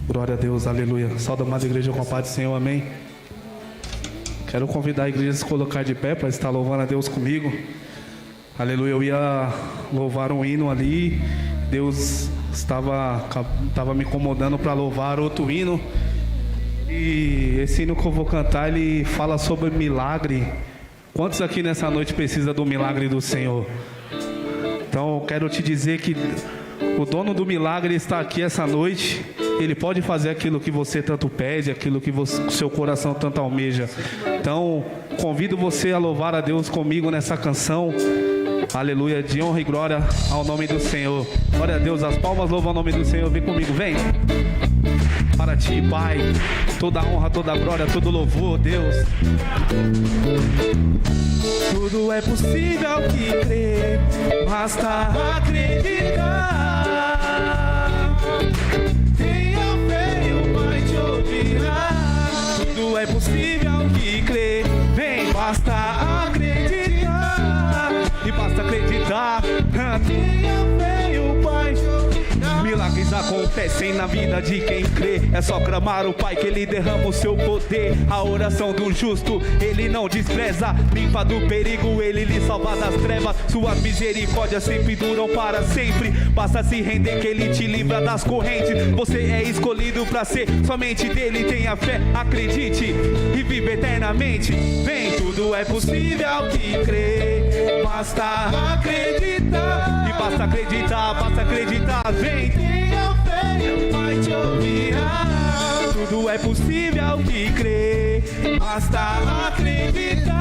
Glória a Deus, aleluia. Salve a amada igreja com a paz do Senhor, amém. Quero convidar a igreja a se colocar de pé para estar louvando a Deus comigo. Aleluia, eu ia louvar um hino ali. Deus estava me incomodando para louvar outro hino. E esse hino que eu vou cantar, ele fala sobre milagre. Quantos aqui nessa noite precisa do milagre do Senhor? Então eu quero te dizer que o dono do milagre está aqui essa noite. Ele pode fazer aquilo que você tanto pede, aquilo que o seu coração tanto almeja. Então, convido você a louvar a Deus comigo nessa canção. Aleluia, de honra e glória ao nome do Senhor. Glória a Deus, as palmas louvam o nome do Senhor. Vem comigo, vem. Para ti, Pai, toda honra, toda glória, todo louvor, Deus. Tudo é possível que crê, basta acreditar. Tenha fé e o Pai te ouvirá. Tudo é possível que crê, vem, basta acreditar. E basta acreditar. Tenha fé e o Pai te ouvirá. Milagres acontecem na vida de quem crê. É só clamar o Pai que Ele derrama o seu poder. A oração do justo Ele não despreza. Limpa do perigo, Ele lhe salva das trevas. Suas misericórdias sempre duram para sempre. Basta se render que Ele te livra das correntes. Você é escolhido para ser somente dele. Tenha fé, acredite e vive eternamente. Vem, tudo é possível que crê. Basta acreditar. E basta acreditar, basta acreditar. Vem, tenha fé e o Pai te ouvirá. Tudo é possível que crê. Basta acreditar.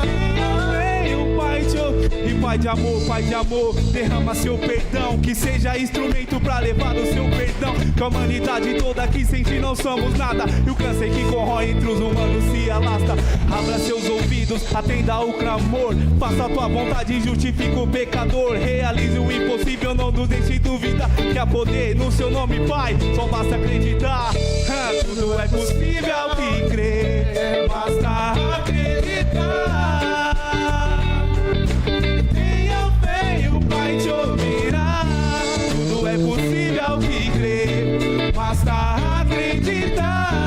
Tenha fé e o Pai te ouvirá. E Pai de amor, derrama seu perdão. Que seja instrumento pra levar o seu perdão. Que a humanidade toda aqui sem ti não somos nada. E o câncer que corrói entre os humanos se alasta. Abra seus ouvidos, atenda o clamor. Faça a tua vontade, justifica o pecador. Realize o impossível, não nos deixe dúvida. Que há poder no seu nome, Pai, só basta acreditar. Tudo é possível que crer. Basta acreditar. Pai te ouvirá. Tudo é possível que crê. Basta acreditar.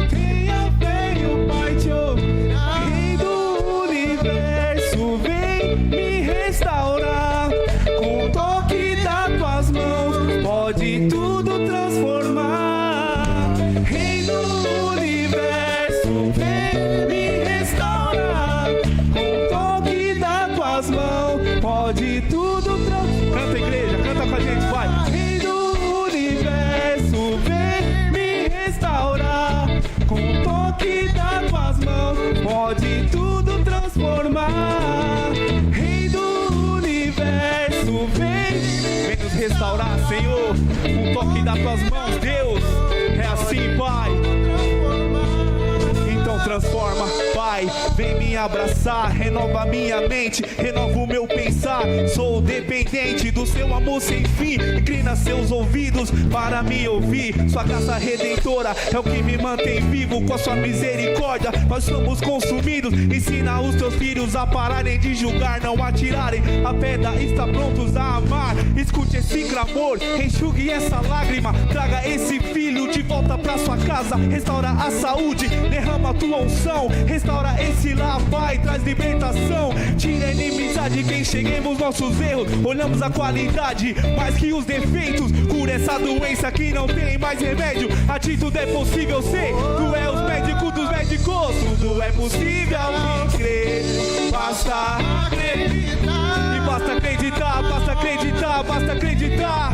Tenha fé e o Pai te ouvirá. Rei do universo, vem me restaurar. Com o toque das tuas mãos, pode tudo transformar. Rei do universo, vem me restaurar. Com o toque das tuas mãos, pode tudo transformar. Canta, igreja, canta com a gente, vai. Rei do universo, vem me restaurar. Com o toque das tuas mãos, pode tudo transformar. Rei do universo, vem nos restaurar, Senhor. Com o toque das tuas mãos, Deus. É assim, Pai. Então transforma, Pai, vem me abraçar. Renova minha mente, renova o meu pensar. Sou dependente do seu amor sem fim. Inclina seus ouvidos para me ouvir. Sua graça redentora é o que me mantém vivo. Com a sua misericórdia nós somos consumidos. Ensina os teus filhos a pararem de julgar, não atirarem a pedra, está prontos a amar. Escute esse clamor, enxugue essa lágrima. Traga esse filho de volta pra sua casa. Restaura a saúde, derrama a tua unção. Restaura esse lar, Pai, traz libertação. Tira a inimizade que enxerguemos nossos erros. Olhamos a qualidade mais que os defeitos. Cura essa doença que não tem mais remédio. A ti tudo é possível ser. Tu és os médicos dos médicos. Tudo é possível que crer. Basta acreditar. E basta acreditar, basta acreditar, basta acreditar.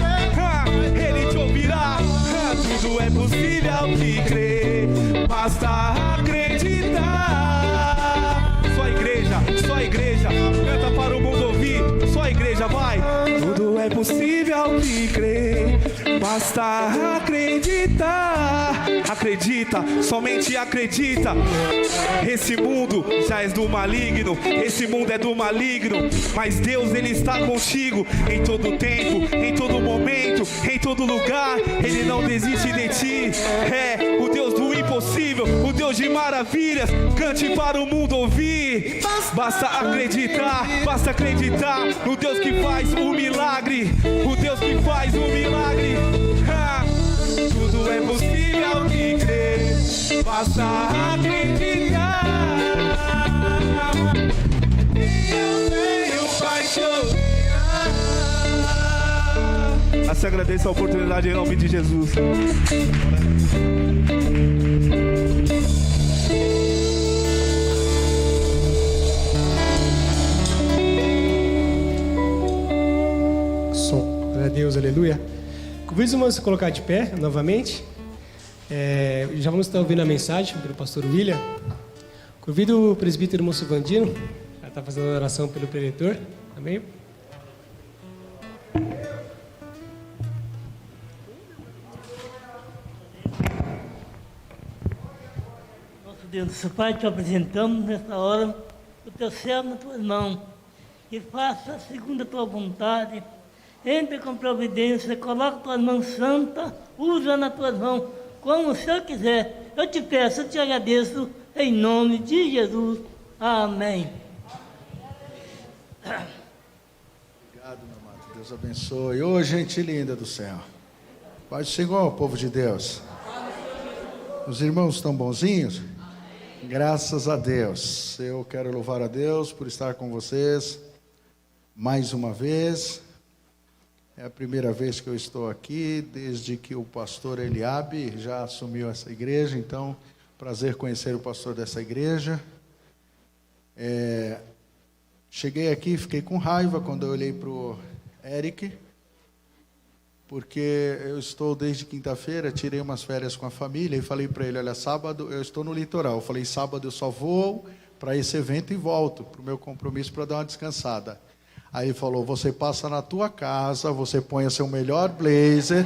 Ele te ouvirá. Tudo é possível que crer. Basta acreditar. Só a igreja, canta para o mundo ouvir. Só a igreja, vai. Tudo é possível que crer. Basta acreditar. Acredita, somente acredita. Esse mundo já é do maligno. Esse mundo é do maligno. Mas Deus, Ele está contigo em todo tempo, em todo momento, em todo lugar. Ele não desiste de ti. É o Deus do impossível. impossível, o Deus de maravilhas. Cante para o mundo ouvir. Basta acreditar no Deus que faz o milagre. O Deus que faz o milagre. Tudo é possível que crer. Basta acreditar. Eu tenho paixão. Se agradeço a oportunidade em nome de Jesus. Som. Glória a Deus, aleluia. Convido os irmãos a se colocar de pé novamente. Já vamos estar ouvindo a mensagem pelo pastor William. Convido o presbítero Moço Vandino a estar fazendo a oração pelo preletor. Amém? Deus, Pai, te apresentamos nessa hora o teu céu nas tuas mãos, que faça segundo a tua vontade, entre com providência, coloca tuas mãos santas, usa nas tuas mãos, como o Senhor quiser. Eu te peço, eu te agradeço, em nome de Jesus. Amém. Obrigado, meu amado. Deus abençoe. Ô, gente linda do céu. Paz do Senhor, povo de Deus. Os irmãos estão bonzinhos? Graças a Deus. Eu quero louvar a Deus por estar com vocês mais uma vez. É a primeira vez que eu estou aqui, desde que o pastor Eliabe já assumiu essa igreja. Então, prazer conhecer o pastor dessa igreja. Cheguei aqui, fiquei com raiva quando eu olhei para o Eric, porque eu estou desde quinta-feira, tirei umas férias com a família e falei para ele, olha, sábado eu estou no litoral. Eu falei, sábado eu só vou para esse evento e volto para o meu compromisso para dar uma descansada. Aí ele falou, você passa na tua casa, você põe seu melhor blazer,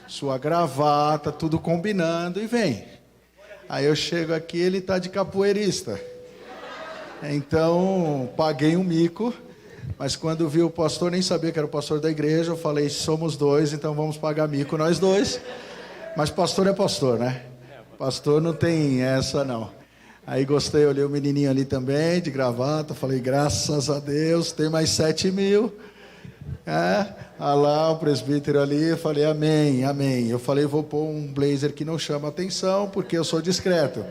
sua gravata, tudo combinando e vem. Aí eu chego aqui, ele está de capoeirista. Então, paguei um mico. Mas quando vi o pastor, nem sabia que era o pastor da igreja, eu falei, somos dois, então vamos pagar mico nós dois. Mas pastor é pastor, né? Pastor não tem essa, não. Aí gostei, olhei o menininho ali também, de gravata, falei, graças a Deus, tem mais 7 mil. Olha lá, o presbítero ali, eu falei, amém, amém. Eu falei, vou pôr um blazer que não chama atenção, porque eu sou discreto.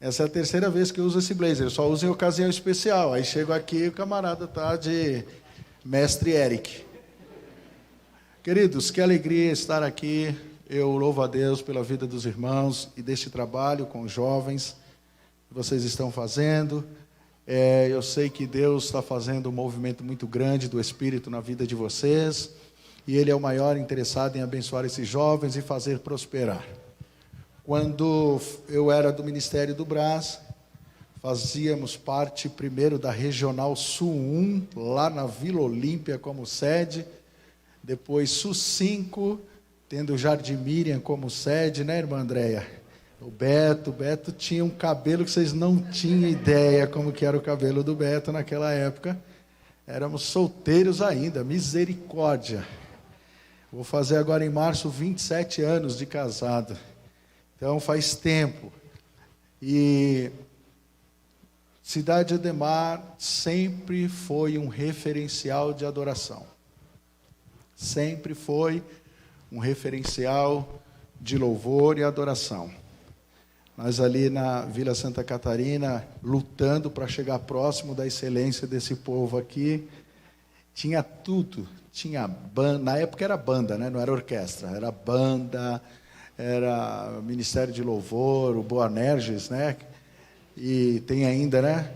Essa é a terceira vez que eu uso esse blazer, eu só uso em ocasião especial. Aí chego aqui e o camarada está de mestre Eric. Queridos, que alegria estar aqui. Eu louvo a Deus pela vida dos irmãos e deste trabalho com os jovens que vocês estão fazendo. Eu sei que Deus está fazendo um movimento muito grande do Espírito na vida de vocês. E Ele é o maior interessado em abençoar esses jovens e fazer prosperar. Quando eu era do Ministério do Brás, fazíamos parte primeiro da Regional Sul 1, lá na Vila Olímpia como sede, depois Sul 5, tendo o Jardim Miriam como sede, né, irmã Andréia? O Beto tinha um cabelo que vocês não tinham ideia como que era o cabelo do Beto naquela época. Éramos solteiros ainda, misericórdia. Vou fazer agora em março 27 anos de casado. Então faz tempo. E Cidade Ademar sempre foi um referencial de adoração. Sempre foi um referencial de louvor e adoração. Nós ali na Vila Santa Catarina, lutando para chegar próximo da excelência desse povo aqui, tinha tudo. Tinha banda, na época era banda, né? Não era orquestra, era banda, era Ministério de Louvor, o Boanerges, né? E tem ainda, né?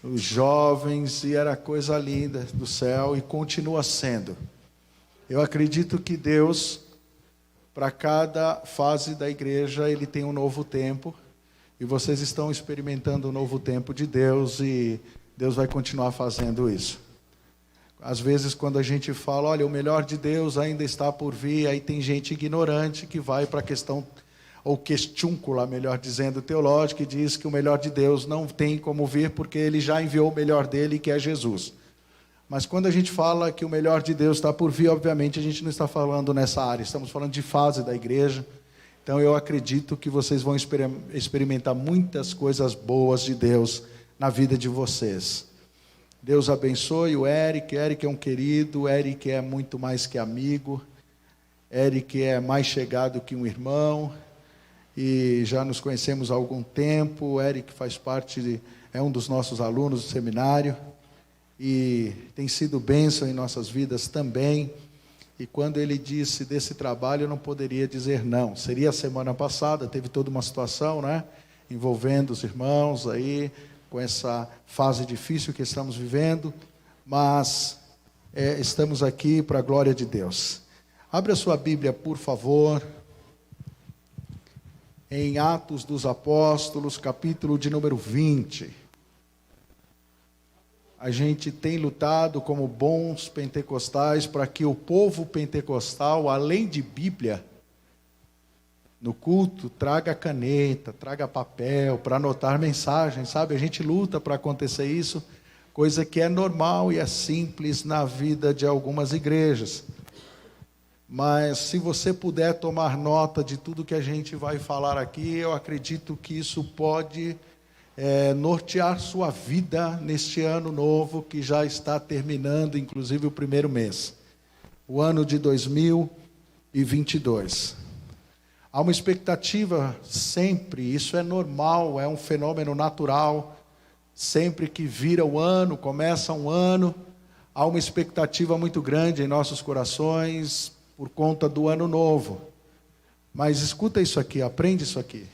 Os jovens, e era coisa linda do céu, e continua sendo. Eu acredito que Deus, para cada fase da igreja, Ele tem um novo tempo, e vocês estão experimentando um novo tempo de Deus, e Deus vai continuar fazendo isso. Às vezes, quando a gente fala, olha, o melhor de Deus ainda está por vir, aí tem gente ignorante que vai para a questão, ou questiúncula, melhor dizendo, teológica, e diz que o melhor de Deus não tem como vir, porque Ele já enviou o melhor dele, que é Jesus. Mas quando a gente fala que o melhor de Deus está por vir, obviamente a gente não está falando nessa área, estamos falando de fase da igreja, Então eu acredito que vocês vão experimentar muitas coisas boas de Deus na vida de vocês. Deus abençoe o Eric. Eric é um querido, Eric é muito mais que amigo, Eric é mais chegado que um irmão, e já nos conhecemos há algum tempo. O Eric faz parte, é um dos nossos alunos do seminário, e tem sido bênção em nossas vidas também. E quando ele disse desse trabalho, eu não poderia dizer não. Seria a semana passada, teve toda uma situação, né, envolvendo os irmãos aí, com essa fase difícil que estamos vivendo, mas estamos aqui para a glória de Deus. Abra sua Bíblia, por favor, em Atos dos Apóstolos, capítulo de número 20. A gente tem lutado como bons pentecostais para que o povo pentecostal, além de Bíblia, no culto, traga caneta, traga papel para anotar mensagens, sabe? A gente luta para acontecer isso, coisa que é normal e é simples na vida de algumas igrejas. Mas se você puder tomar nota de tudo que a gente vai falar aqui, eu acredito que isso pode nortear sua vida neste ano novo que já está terminando, inclusive o primeiro mês, o ano de 2022. Há uma expectativa sempre, isso é normal, é um fenômeno natural. Sempre que vira o ano, começa um ano, há uma expectativa muito grande em nossos corações por conta do ano novo. Mas escuta isso aqui, aprende isso aqui.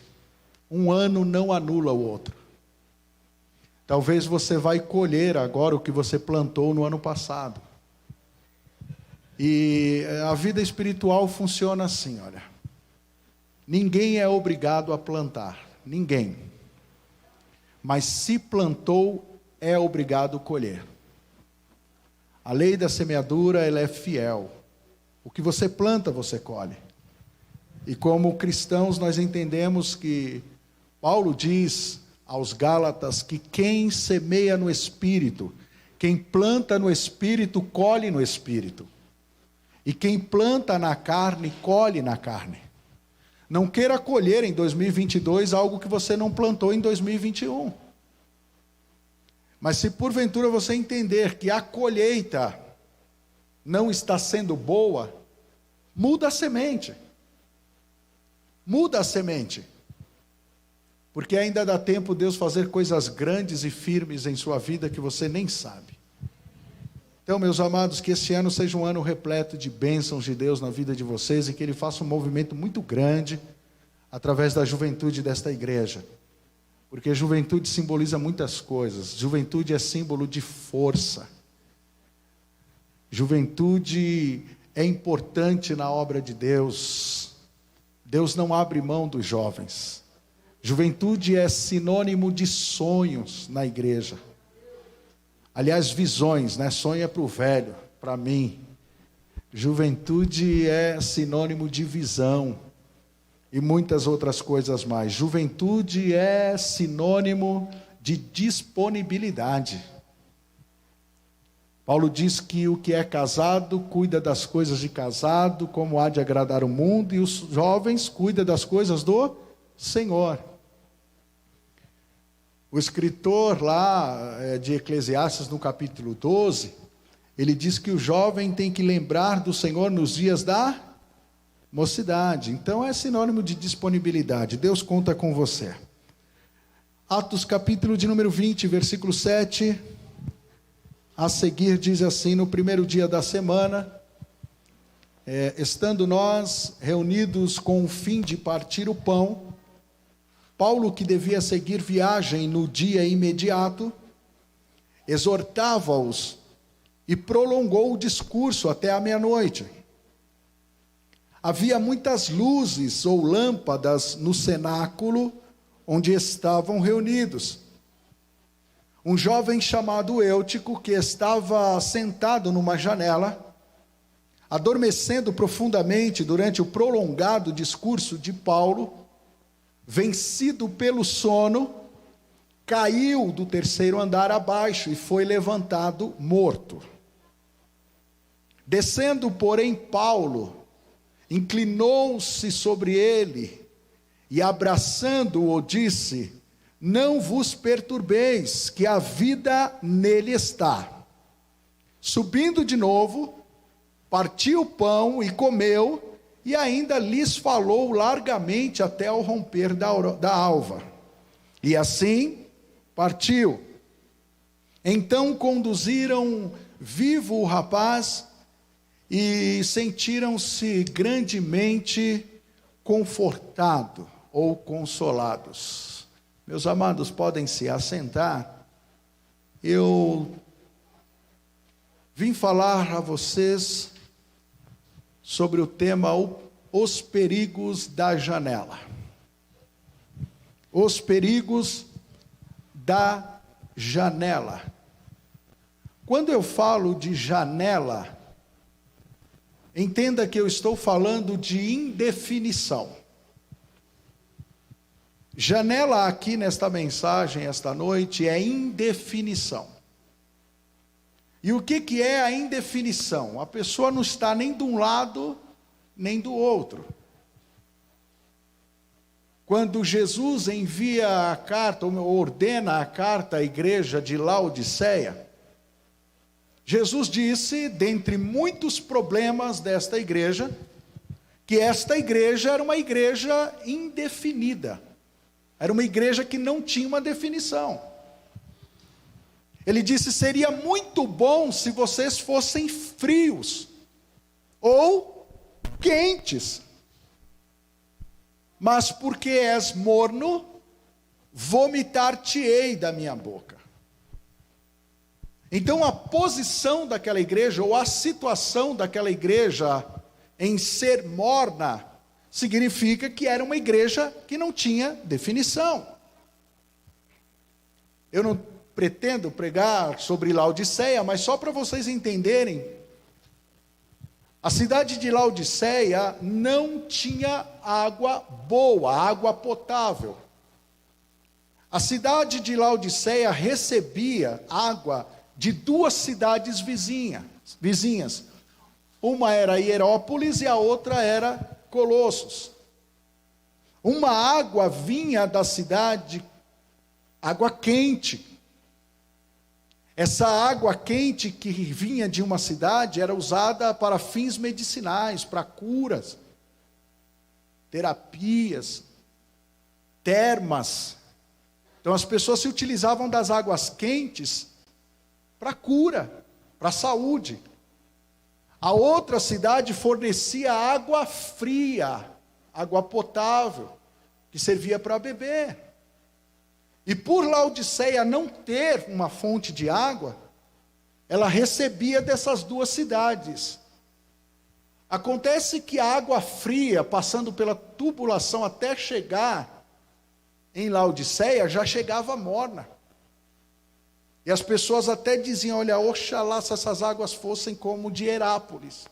Um ano não anula o outro. Talvez você vai colher agora o que você plantou no ano passado. E a vida espiritual funciona assim, olha. Ninguém é obrigado a plantar, ninguém. Mas se plantou, é obrigado a colher. A lei da semeadura, ela é fiel. O que você planta, você colhe. E como cristãos, nós entendemos que Paulo diz aos Gálatas que quem semeia no Espírito, quem planta no Espírito, colhe no Espírito. E quem planta na carne, colhe na carne. Não queira colher em 2022 algo que você não plantou em 2021. Mas se porventura você entender que a colheita não está sendo boa, muda a semente. Muda a semente. Porque ainda dá tempo Deus fazer coisas grandes e firmes em sua vida que você nem sabe. Então, meus amados, que esse ano seja um ano repleto de bênçãos de Deus na vida de vocês e que Ele faça um movimento muito grande através da juventude desta igreja. Porque juventude simboliza muitas coisas. Juventude é símbolo de força. Juventude é importante na obra de Deus. Deus não abre mão dos jovens. Juventude é sinônimo de sonhos na igreja. Aliás, visões, né? Sonho é para o velho, para mim. Juventude é sinônimo de visão. E muitas outras coisas mais. Juventude é sinônimo de disponibilidade. Paulo diz que o que é casado cuida das coisas de casado, como há de agradar o mundo, e os jovens cuidam das coisas do Senhor. O escritor lá de Eclesiastes, no capítulo 12, ele diz que o jovem tem que lembrar do Senhor nos dias da mocidade. Então é sinônimo de disponibilidade. Deus conta com você. Atos capítulo de número 20, versículo 7. A seguir diz assim: no primeiro dia da semana, estando nós reunidos com o fim de partir o pão, Paulo, que devia seguir viagem no dia imediato, exortava-os e prolongou o discurso até a meia-noite. Havia muitas luzes ou lâmpadas no cenáculo onde estavam reunidos. Um jovem chamado Eutico, que estava sentado numa janela, adormecendo profundamente durante o prolongado discurso de Paulo, vencido pelo sono, caiu do terceiro andar abaixo e foi levantado morto. Descendo, porém, Paulo inclinou-se sobre ele e abraçando-o disse: não vos perturbeis, que a vida nele está. Subindo de novo, partiu o pão e comeu, e ainda lhes falou largamente até o romper da alva. E assim partiu. Então conduziram vivo o rapaz e sentiram-se grandemente confortados ou consolados. Meus amados, podem se assentar. Eu vim falar a vocês sobre o tema os perigos da janela. Os perigos da janela. Quando eu falo de janela, entenda que eu estou falando de indefinição. Janela aqui nesta mensagem, esta noite, é indefinição. E o que é a indefinição? A pessoa não está nem de um lado, nem do outro. Quando Jesus envia a carta, ou ordena a carta à igreja de Laodiceia, Jesus disse, dentre muitos problemas desta igreja, que esta igreja era uma igreja indefinida. Era uma igreja que não tinha uma definição. Ele disse: seria muito bom se vocês fossem frios ou quentes. Mas porque és morno, vomitar-te-ei da minha boca. Então a posição daquela igreja, ou a situação daquela igreja em ser morna, significa que era uma igreja que não tinha definição. Eu não pretendo pregar sobre Laodiceia, mas só para vocês entenderem, a cidade de Laodiceia não tinha água boa, água potável. A cidade de Laodiceia recebia água de duas cidades vizinhas. Uma era Hierópolis e a outra era Colossos. Uma água vinha da cidade, água quente. Essa água quente que vinha de uma cidade era usada para fins medicinais, para curas, terapias, termas. Então as pessoas se utilizavam das águas quentes para cura, para saúde. A outra cidade fornecia água fria, água potável, que servia para beber. E por Laodiceia não ter uma fonte de água, ela recebia dessas duas cidades. Acontece que a água fria, passando pela tubulação até chegar em Laodiceia, já chegava morna. E as pessoas até diziam: olha, oxalá se essas águas fossem como de Hierápolis,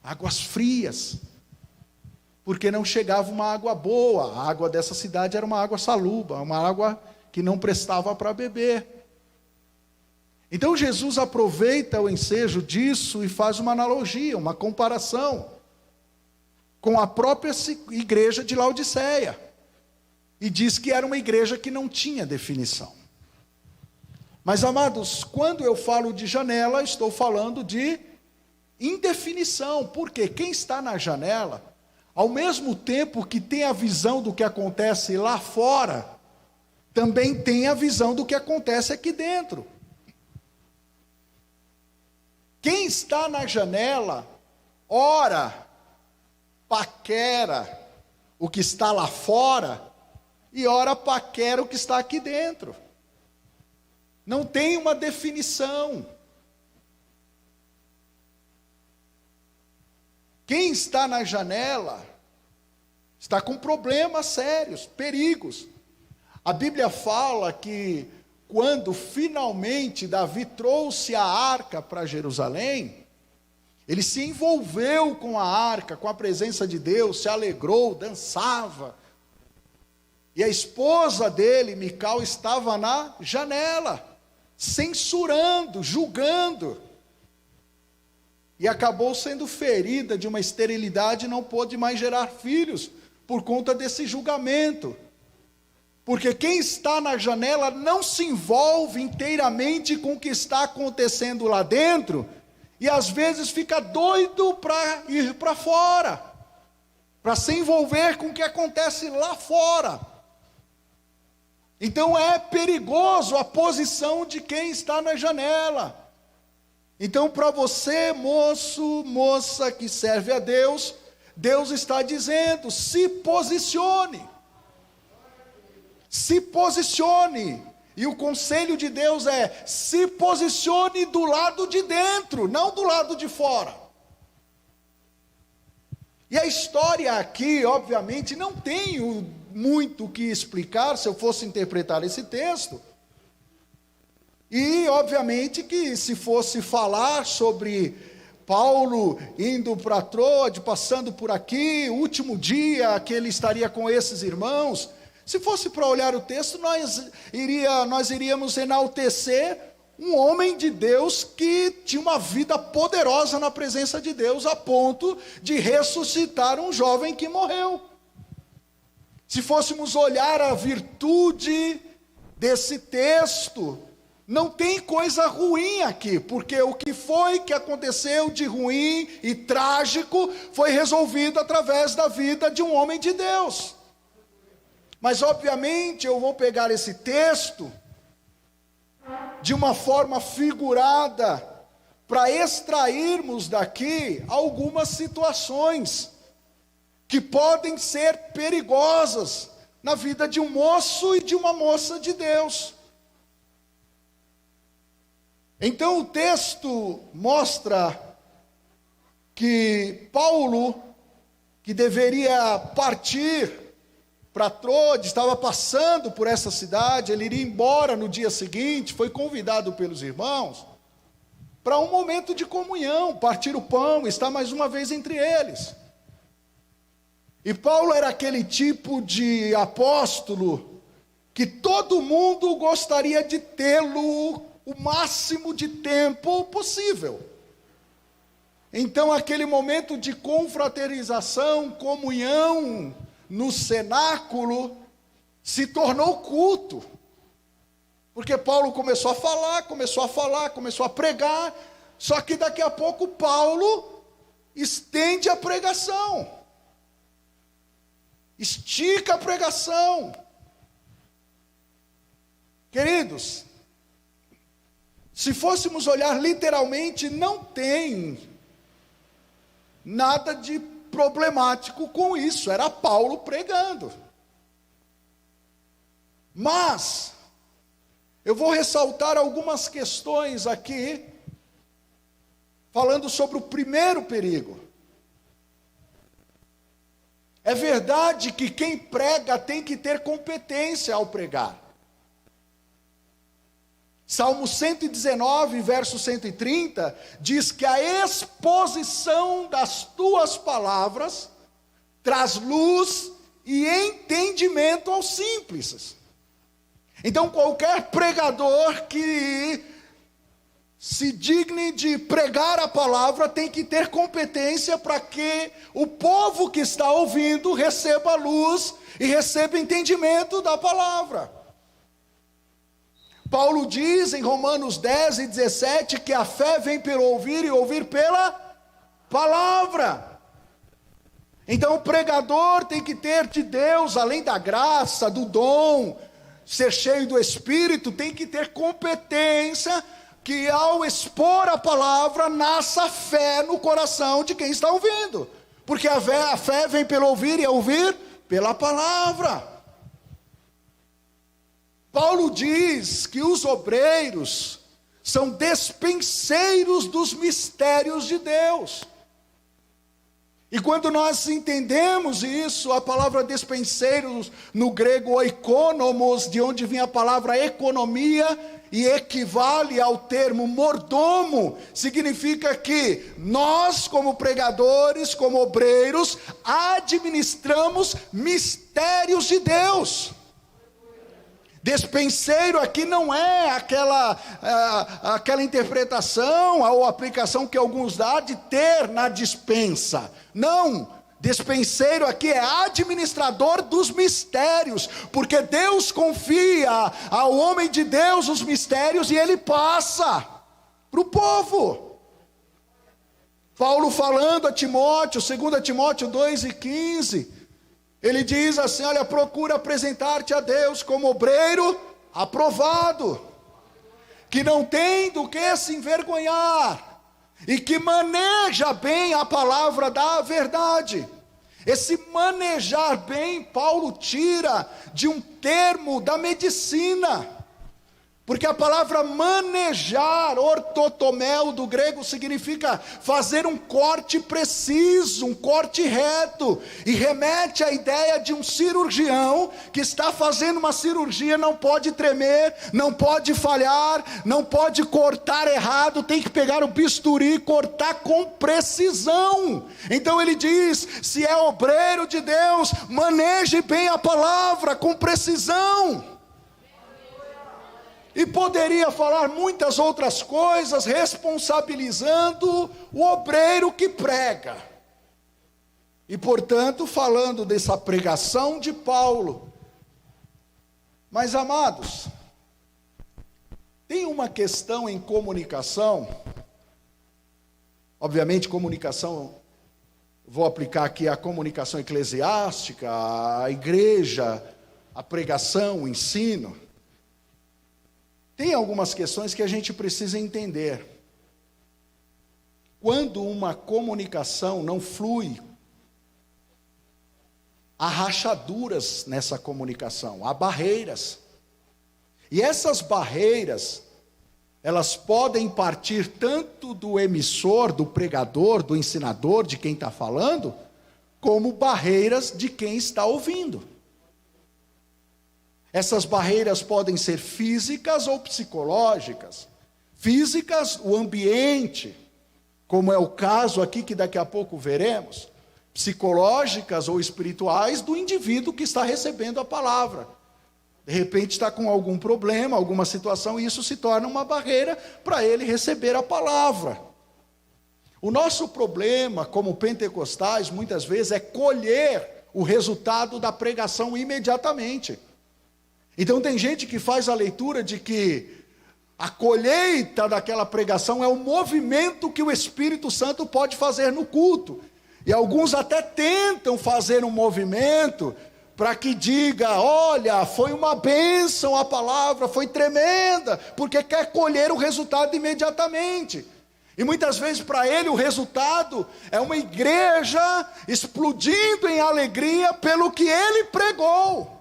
águas frias, porque não chegava uma água boa. A água dessa cidade era uma água saluba, uma água que não prestava para beber. Então Jesus aproveita o ensejo disso e faz uma analogia, uma comparação com a própria igreja de Laodiceia, e diz que era uma igreja que não tinha definição. Mas, amados, quando eu falo de janela, estou falando de indefinição. Porque quem está na janela, ao mesmo tempo que tem a visão do que acontece lá fora, também tem a visão do que acontece aqui dentro. Quem está na janela, ora, paquera o que está lá fora, e ora paquera o que está aqui dentro. Não tem uma definição. Quem está na janela está com problemas sérios, perigos. A Bíblia fala que quando finalmente Davi trouxe a arca para Jerusalém, ele se envolveu com a arca, com a presença de Deus, se alegrou, dançava. E a esposa dele, Mical, estava na janela, censurando, julgando, e acabou sendo ferida de uma esterilidade e não pôde mais gerar filhos, por conta desse julgamento. Porque quem está na janela não se envolve inteiramente com o que está acontecendo lá dentro, e às vezes fica doido para ir para fora, para se envolver com o que acontece lá fora. Então é perigoso a posição de quem está na janela. Então, para você, moço, moça que serve a Deus, Deus está dizendo: se posicione. Se posicione. E o conselho de Deus é: se posicione do lado de dentro, não do lado de fora. E a história aqui, obviamente, não tenho muito o que explicar se eu fosse interpretar esse texto. E, obviamente, que se fosse falar sobre Paulo indo para Troade, passando por aqui, o último dia que ele estaria com esses irmãos, se fosse para olhar o texto, nós iríamos enaltecer um homem de Deus que tinha uma vida poderosa na presença de Deus, a ponto de ressuscitar um jovem que morreu. Se fôssemos olhar a virtude desse texto, não tem coisa ruim aqui, porque o que aconteceu de ruim e trágico foi resolvido através da vida de um homem de Deus. Mas obviamente eu vou pegar esse texto de uma forma figurada para extrairmos daqui algumas situações que podem ser perigosas na vida de um moço e de uma moça de Deus. Então o texto mostra que Paulo, que deveria partir para Troade, estava passando por essa cidade, ele iria embora no dia seguinte, foi convidado pelos irmãos para um momento de comunhão, partir o pão, estar mais uma vez entre eles. E Paulo era aquele tipo de apóstolo que todo mundo gostaria de tê-lo o máximo de tempo possível. Então aquele momento de confraternização, comunhão no cenáculo se tornou culto. Porque Paulo começou a falar, começou a pregar, só que daqui a pouco Paulo estende a pregação. Estica a pregação. Queridos, se fôssemos olhar literalmente, não tem nada de problemático com isso, era Paulo pregando. Mas eu vou ressaltar algumas questões aqui, falando sobre o primeiro perigo. É verdade que quem prega tem que ter competência ao pregar. Salmo 119, verso 130, diz que a exposição das tuas palavras traz luz e entendimento aos simples. Então qualquer pregador que se digne de pregar a palavra tem que ter competência para que o povo que está ouvindo receba luz e receba entendimento da palavra. Paulo diz em Romanos 10 e 17 que a fé vem pelo ouvir e ouvir pela palavra. Então o pregador tem que ter de Deus, além da graça, do dom, ser cheio do Espírito, tem que ter competência que ao expor a palavra nasça fé no coração de quem está ouvindo. Porque a fé vem pelo ouvir e ouvir pela palavra. Paulo diz que os obreiros são despenseiros dos mistérios de Deus. E quando nós entendemos isso, a palavra despenseiros, no grego oikonomos, de onde vem a palavra economia, e equivale ao termo mordomo, significa que nós, como pregadores, como obreiros, administramos mistérios de Deus. Despenseiro aqui não é aquela interpretação ou aplicação que alguns dão de ter na dispensa. Não, Despenseiro aqui é administrador dos mistérios, porque Deus confia ao homem de Deus os mistérios e ele passa para o povo. Paulo falando a Timóteo, 2 Timóteo 2:15, ele diz assim: olha, procura apresentar-te a Deus como obreiro aprovado, que não tem do que se envergonhar, e que maneja bem a palavra da verdade. Esse manejar bem, Paulo tira de um termo da medicina, porque a palavra manejar, ortotomel, do grego, significa fazer um corte preciso, um corte reto, e remete à ideia de um cirurgião que está fazendo uma cirurgia, não pode tremer, não pode falhar, não pode cortar errado, tem que pegar o bisturi e cortar com precisão. Então ele diz: se é obreiro de Deus, maneje bem a palavra com precisão. E poderia falar muitas outras coisas, responsabilizando o obreiro que prega. E portanto, falando dessa pregação de Paulo. Mas amados, tem uma questão em comunicação. Obviamente comunicação, vou aplicar aqui a comunicação eclesiástica, a igreja, a pregação, o ensino. Tem algumas questões que a gente precisa entender. Quando uma comunicação não flui, há rachaduras nessa comunicação, há barreiras. E essas barreiras, elas podem partir tanto do emissor, do pregador, do ensinador, de quem está falando, como barreiras de quem está ouvindo. Essas barreiras podem ser físicas ou psicológicas. Físicas, o ambiente, como é o caso aqui que daqui a pouco veremos. Psicológicas ou espirituais do indivíduo que está recebendo a palavra. De repente está com algum problema, alguma situação, e isso se torna uma barreira para ele receber a palavra. O nosso problema, como pentecostais, muitas vezes é colher o resultado da pregação imediatamente. Então tem gente que faz a leitura de que a colheita daquela pregação é o movimento que o Espírito Santo pode fazer no culto. E alguns até tentam fazer um movimento para que diga: olha, foi uma bênção a palavra, foi tremenda, porque quer colher o resultado imediatamente. E muitas vezes para ele o resultado é uma igreja explodindo em alegria pelo que ele pregou.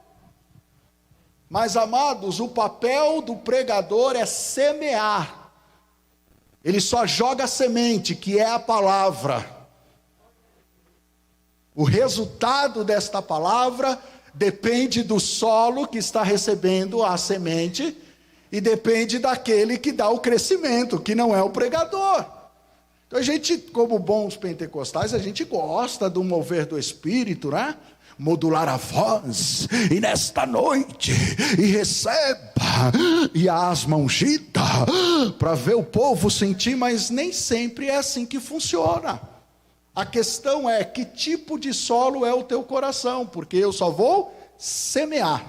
Mas, amados, o papel do pregador é semear. Ele só joga a semente, que é a palavra. O resultado desta palavra depende do solo que está recebendo a semente e depende daquele que dá o crescimento, que não é o pregador. Então a gente, como bons pentecostais, a gente gosta do mover do Espírito, né? Modular a voz, e nesta noite, e receba, e a asma ungida, para ver o povo sentir, mas nem sempre é assim que funciona. A questão é: que tipo de solo é o teu coração? Porque eu só vou semear,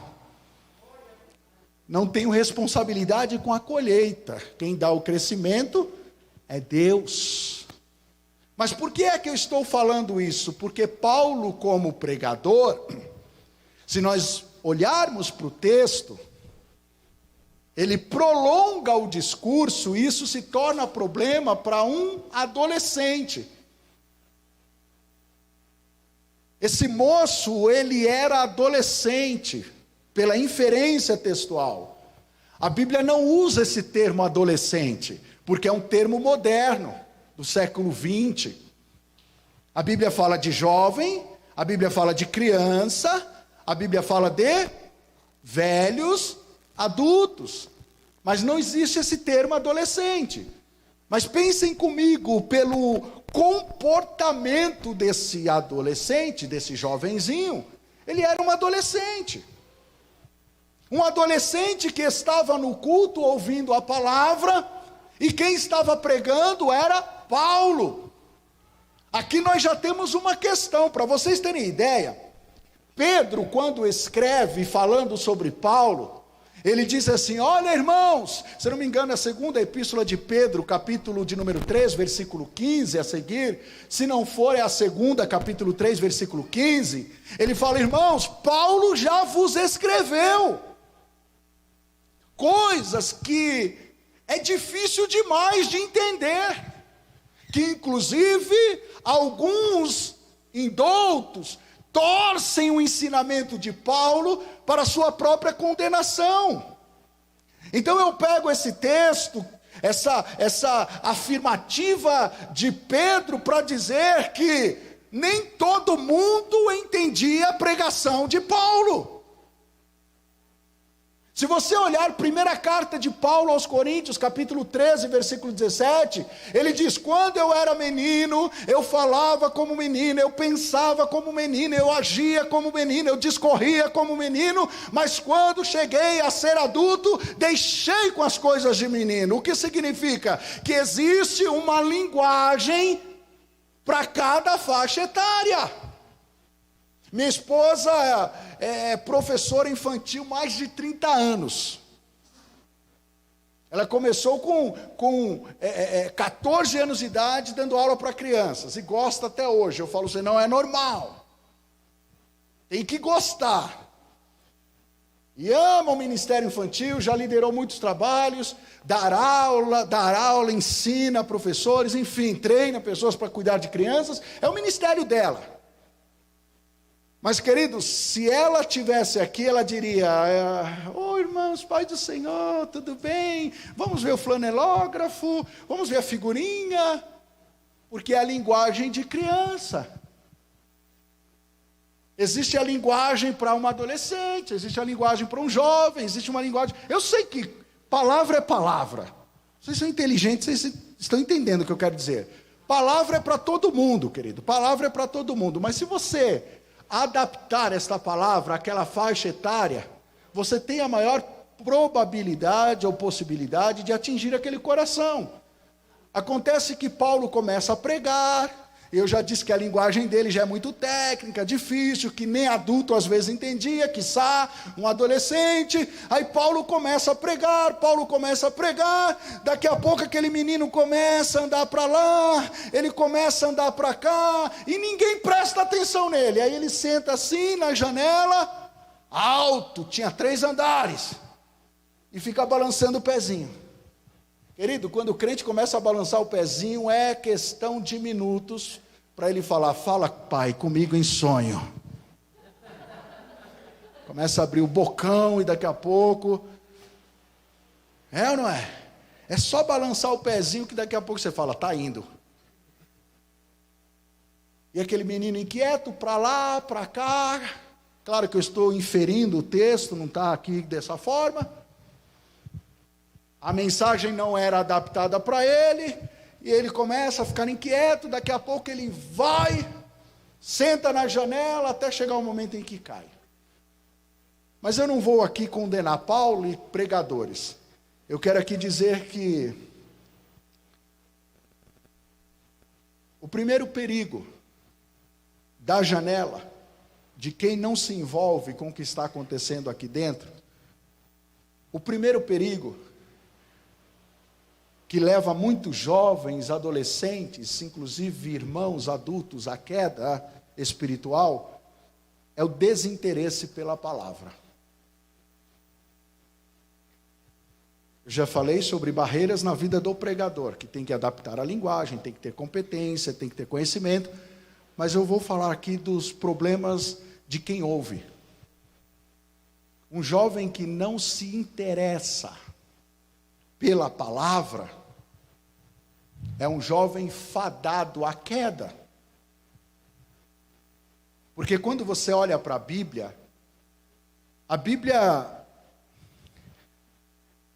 não tenho responsabilidade com a colheita. Quem dá o crescimento é Deus. Mas por que é que eu estou falando isso? Porque Paulo, como pregador, se nós olharmos para o texto, ele prolonga o discurso, e isso se torna problema para um adolescente. Esse moço, ele era adolescente, pela inferência textual. A Bíblia não usa esse termo adolescente, porque é um termo moderno, do século 20. A Bíblia fala de jovem, a Bíblia fala de criança, a Bíblia fala de velhos, adultos, mas não existe esse termo adolescente. Mas pensem comigo, pelo comportamento desse adolescente, desse jovenzinho, ele era um adolescente que estava no culto ouvindo a palavra, e quem estava pregando era Paulo. Aqui nós já temos uma questão, para vocês terem ideia. Pedro, quando escreve falando sobre Paulo, ele diz assim: olha, irmãos, se não me engano, é a segunda epístola de Pedro, capítulo de número 3, versículo 15 a seguir. Se não for, é a segunda, capítulo 3, versículo 15. Ele fala: irmãos, Paulo já vos escreveu coisas que é difícil demais de entender, que inclusive alguns indoutos torcem o ensinamento de Paulo para a sua própria condenação. Então eu pego esse texto, essa afirmativa de Pedro, para dizer que nem todo mundo entendia a pregação de Paulo. Se você olhar a primeira carta de Paulo aos Coríntios, capítulo 13, versículo 17, ele diz: quando eu era menino, eu falava como menino, eu pensava como menino, eu agia como menino, eu discorria como menino, mas quando cheguei a ser adulto, deixei com as coisas de menino. O que significa? Que existe uma linguagem para cada faixa etária. Minha esposa é professora infantil mais de 30 anos. Ela começou com 14 anos de idade dando aula para crianças, e gosta até hoje. Eu falo assim: não é normal, tem que gostar. E ama o ministério infantil, já liderou muitos trabalhos, dar aula, ensina professores, enfim, treina pessoas para cuidar de crianças, é o ministério dela. Mas, queridos, se ela estivesse aqui, ela diria: oi, irmãos, Pai do Senhor, tudo bem? Vamos ver o flanelógrafo, vamos ver a figurinha, porque é a linguagem de criança. Existe a linguagem para uma adolescente, existe a linguagem para um jovem, existe uma linguagem... Eu sei que palavra é palavra. Vocês são inteligentes, vocês estão entendendo o que eu quero dizer. Palavra é para todo mundo, querido, palavra é para todo mundo, mas se você adaptar esta palavra àquela faixa etária, você tem a maior probabilidade ou possibilidade de atingir aquele coração. Acontece que Paulo começa a pregar. Eu já disse que a linguagem dele já é muito técnica, difícil, que nem adulto às vezes entendia, quiçá um adolescente. Aí Paulo começa a pregar, daqui a pouco aquele menino começa a andar para lá, ele começa a andar para cá, e ninguém presta atenção nele. Aí ele senta assim na janela, alto, tinha 3 andares, e fica balançando o pezinho. Querido, quando o crente começa a balançar o pezinho, é questão de minutos para ele falar: fala, pai, comigo em sonho. Começa a abrir o bocão e daqui a pouco... É ou não é? É só balançar o pezinho que daqui a pouco você fala: tá indo. E aquele menino inquieto, para lá, para cá. Claro que eu estou inferindo o texto, não está aqui dessa forma. A mensagem não era adaptada para ele, e ele começa a ficar inquieto. Daqui a pouco ele vai, senta na janela, até chegar o momento em que cai. Mas eu não vou aqui condenar Paulo e pregadores. Eu quero aqui dizer que o primeiro perigo da janela, de quem não se envolve com o que está acontecendo aqui dentro, o primeiro perigo que leva muitos jovens, adolescentes, inclusive irmãos adultos, à queda espiritual, é o desinteresse pela palavra. Eu já falei sobre barreiras na vida do pregador, que tem que adaptar a linguagem, tem que ter competência, tem que ter conhecimento, mas eu vou falar aqui dos problemas de quem ouve. Um jovem que não se interessa pela palavra é um jovem fadado à queda. Porque quando você olha para a Bíblia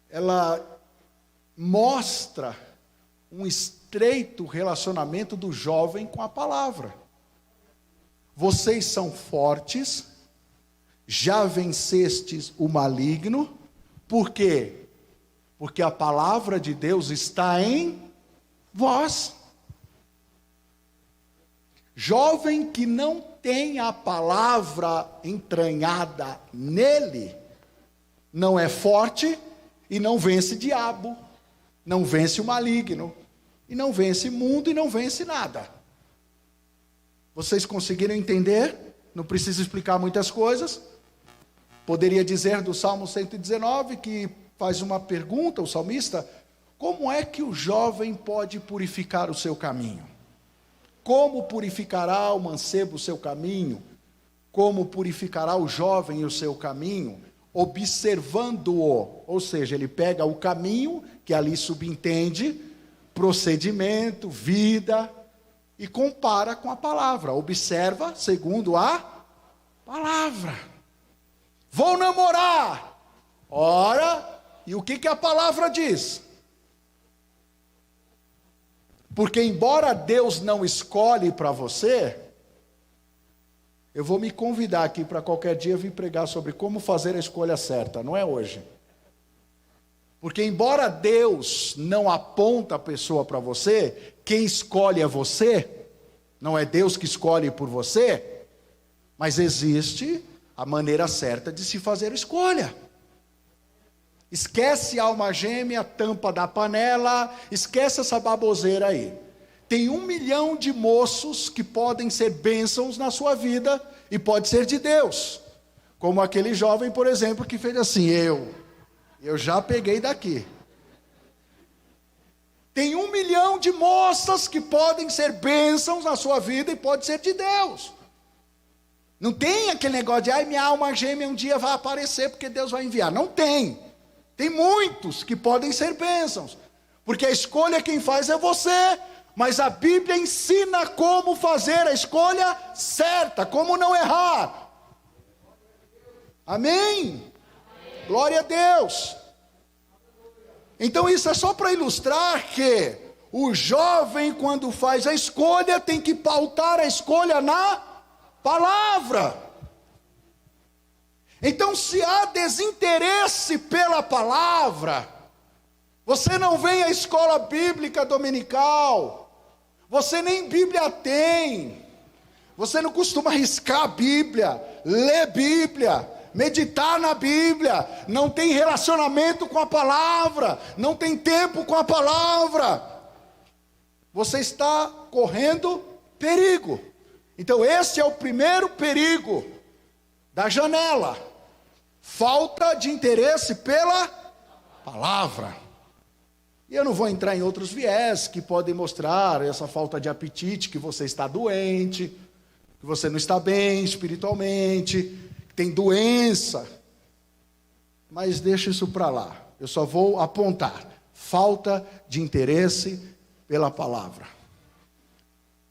ela mostra um estreito relacionamento do jovem com a palavra. Vocês são fortes, já vencestes o maligno. Por quê? Porque a palavra de Deus está em vós. Jovem que não tem a palavra entranhada nele, não é forte e não vence diabo, não vence o maligno, e não vence mundo e não vence nada. Vocês conseguiram entender? Não preciso explicar muitas coisas. Poderia dizer do Salmo 119, que faz uma pergunta, o salmista: como é que o jovem pode purificar o seu caminho? Como purificará o mancebo o seu caminho? Como purificará o jovem o seu caminho? Observando-o. Ou seja, ele pega o caminho, que ali subentende procedimento, vida, e compara com a palavra. Observa segundo a palavra. Vou namorar. Ora, e o que a palavra diz? Porque embora Deus não escolhe para você, eu vou me convidar aqui para qualquer dia vir pregar sobre como fazer a escolha certa, não é hoje. Porque embora Deus não aponta a pessoa para você, quem escolhe é você, não é Deus que escolhe por você, mas existe a maneira certa de se fazer a escolha. Esquece a alma gêmea, tampa da panela, esquece essa baboseira aí. Tem 1 milhão de moços que podem ser bênçãos na sua vida e pode ser de Deus. Como aquele jovem, por exemplo, que fez assim: eu já peguei daqui. Tem 1 milhão de moças que podem ser bênçãos na sua vida e pode ser de Deus. Não tem aquele negócio de, minha alma gêmea um dia vai aparecer porque Deus vai enviar. Não tem. Tem muitos que podem ser bênçãos, porque a escolha quem faz é você, mas a Bíblia ensina como fazer a escolha certa, como não errar. Amém? Glória a Deus. Então isso é só para ilustrar que o jovem, quando faz a escolha, tem que pautar a escolha na palavra. Então, se há desinteresse pela palavra, você não vem à escola bíblica dominical, você nem Bíblia tem, você não costuma riscar a Bíblia, ler Bíblia, meditar na Bíblia, não tem relacionamento com a palavra, não tem tempo com a palavra, você está correndo perigo. Então esse é o primeiro perigo da janela: falta de interesse pela palavra. E eu não vou entrar em outros viés que podem mostrar essa falta de apetite, que você está doente, que você não está bem espiritualmente, que tem doença. Mas deixa isso para lá. Eu só vou apontar: falta de interesse pela palavra.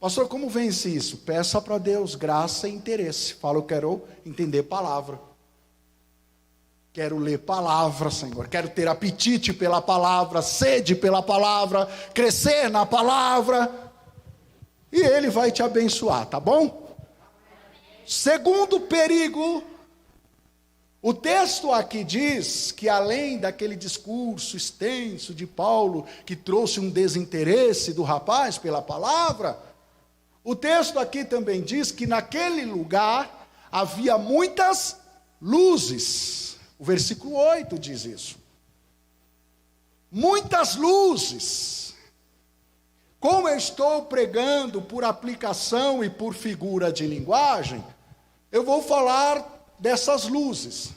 Pastor, como vence isso? Peça para Deus graça e interesse. Fala: eu quero entender palavra. Quero ler palavra, Senhor. Quero ter apetite pela palavra, sede pela palavra, crescer na palavra. E Ele vai te abençoar, tá bom? Segundo perigo, o texto aqui diz que além daquele discurso extenso de Paulo, que trouxe um desinteresse do rapaz pela palavra, o texto aqui também diz que naquele lugar havia muitas luzes. O versículo 8 diz isso. Muitas luzes. Como eu estou pregando por aplicação e por figura de linguagem, eu vou falar dessas luzes.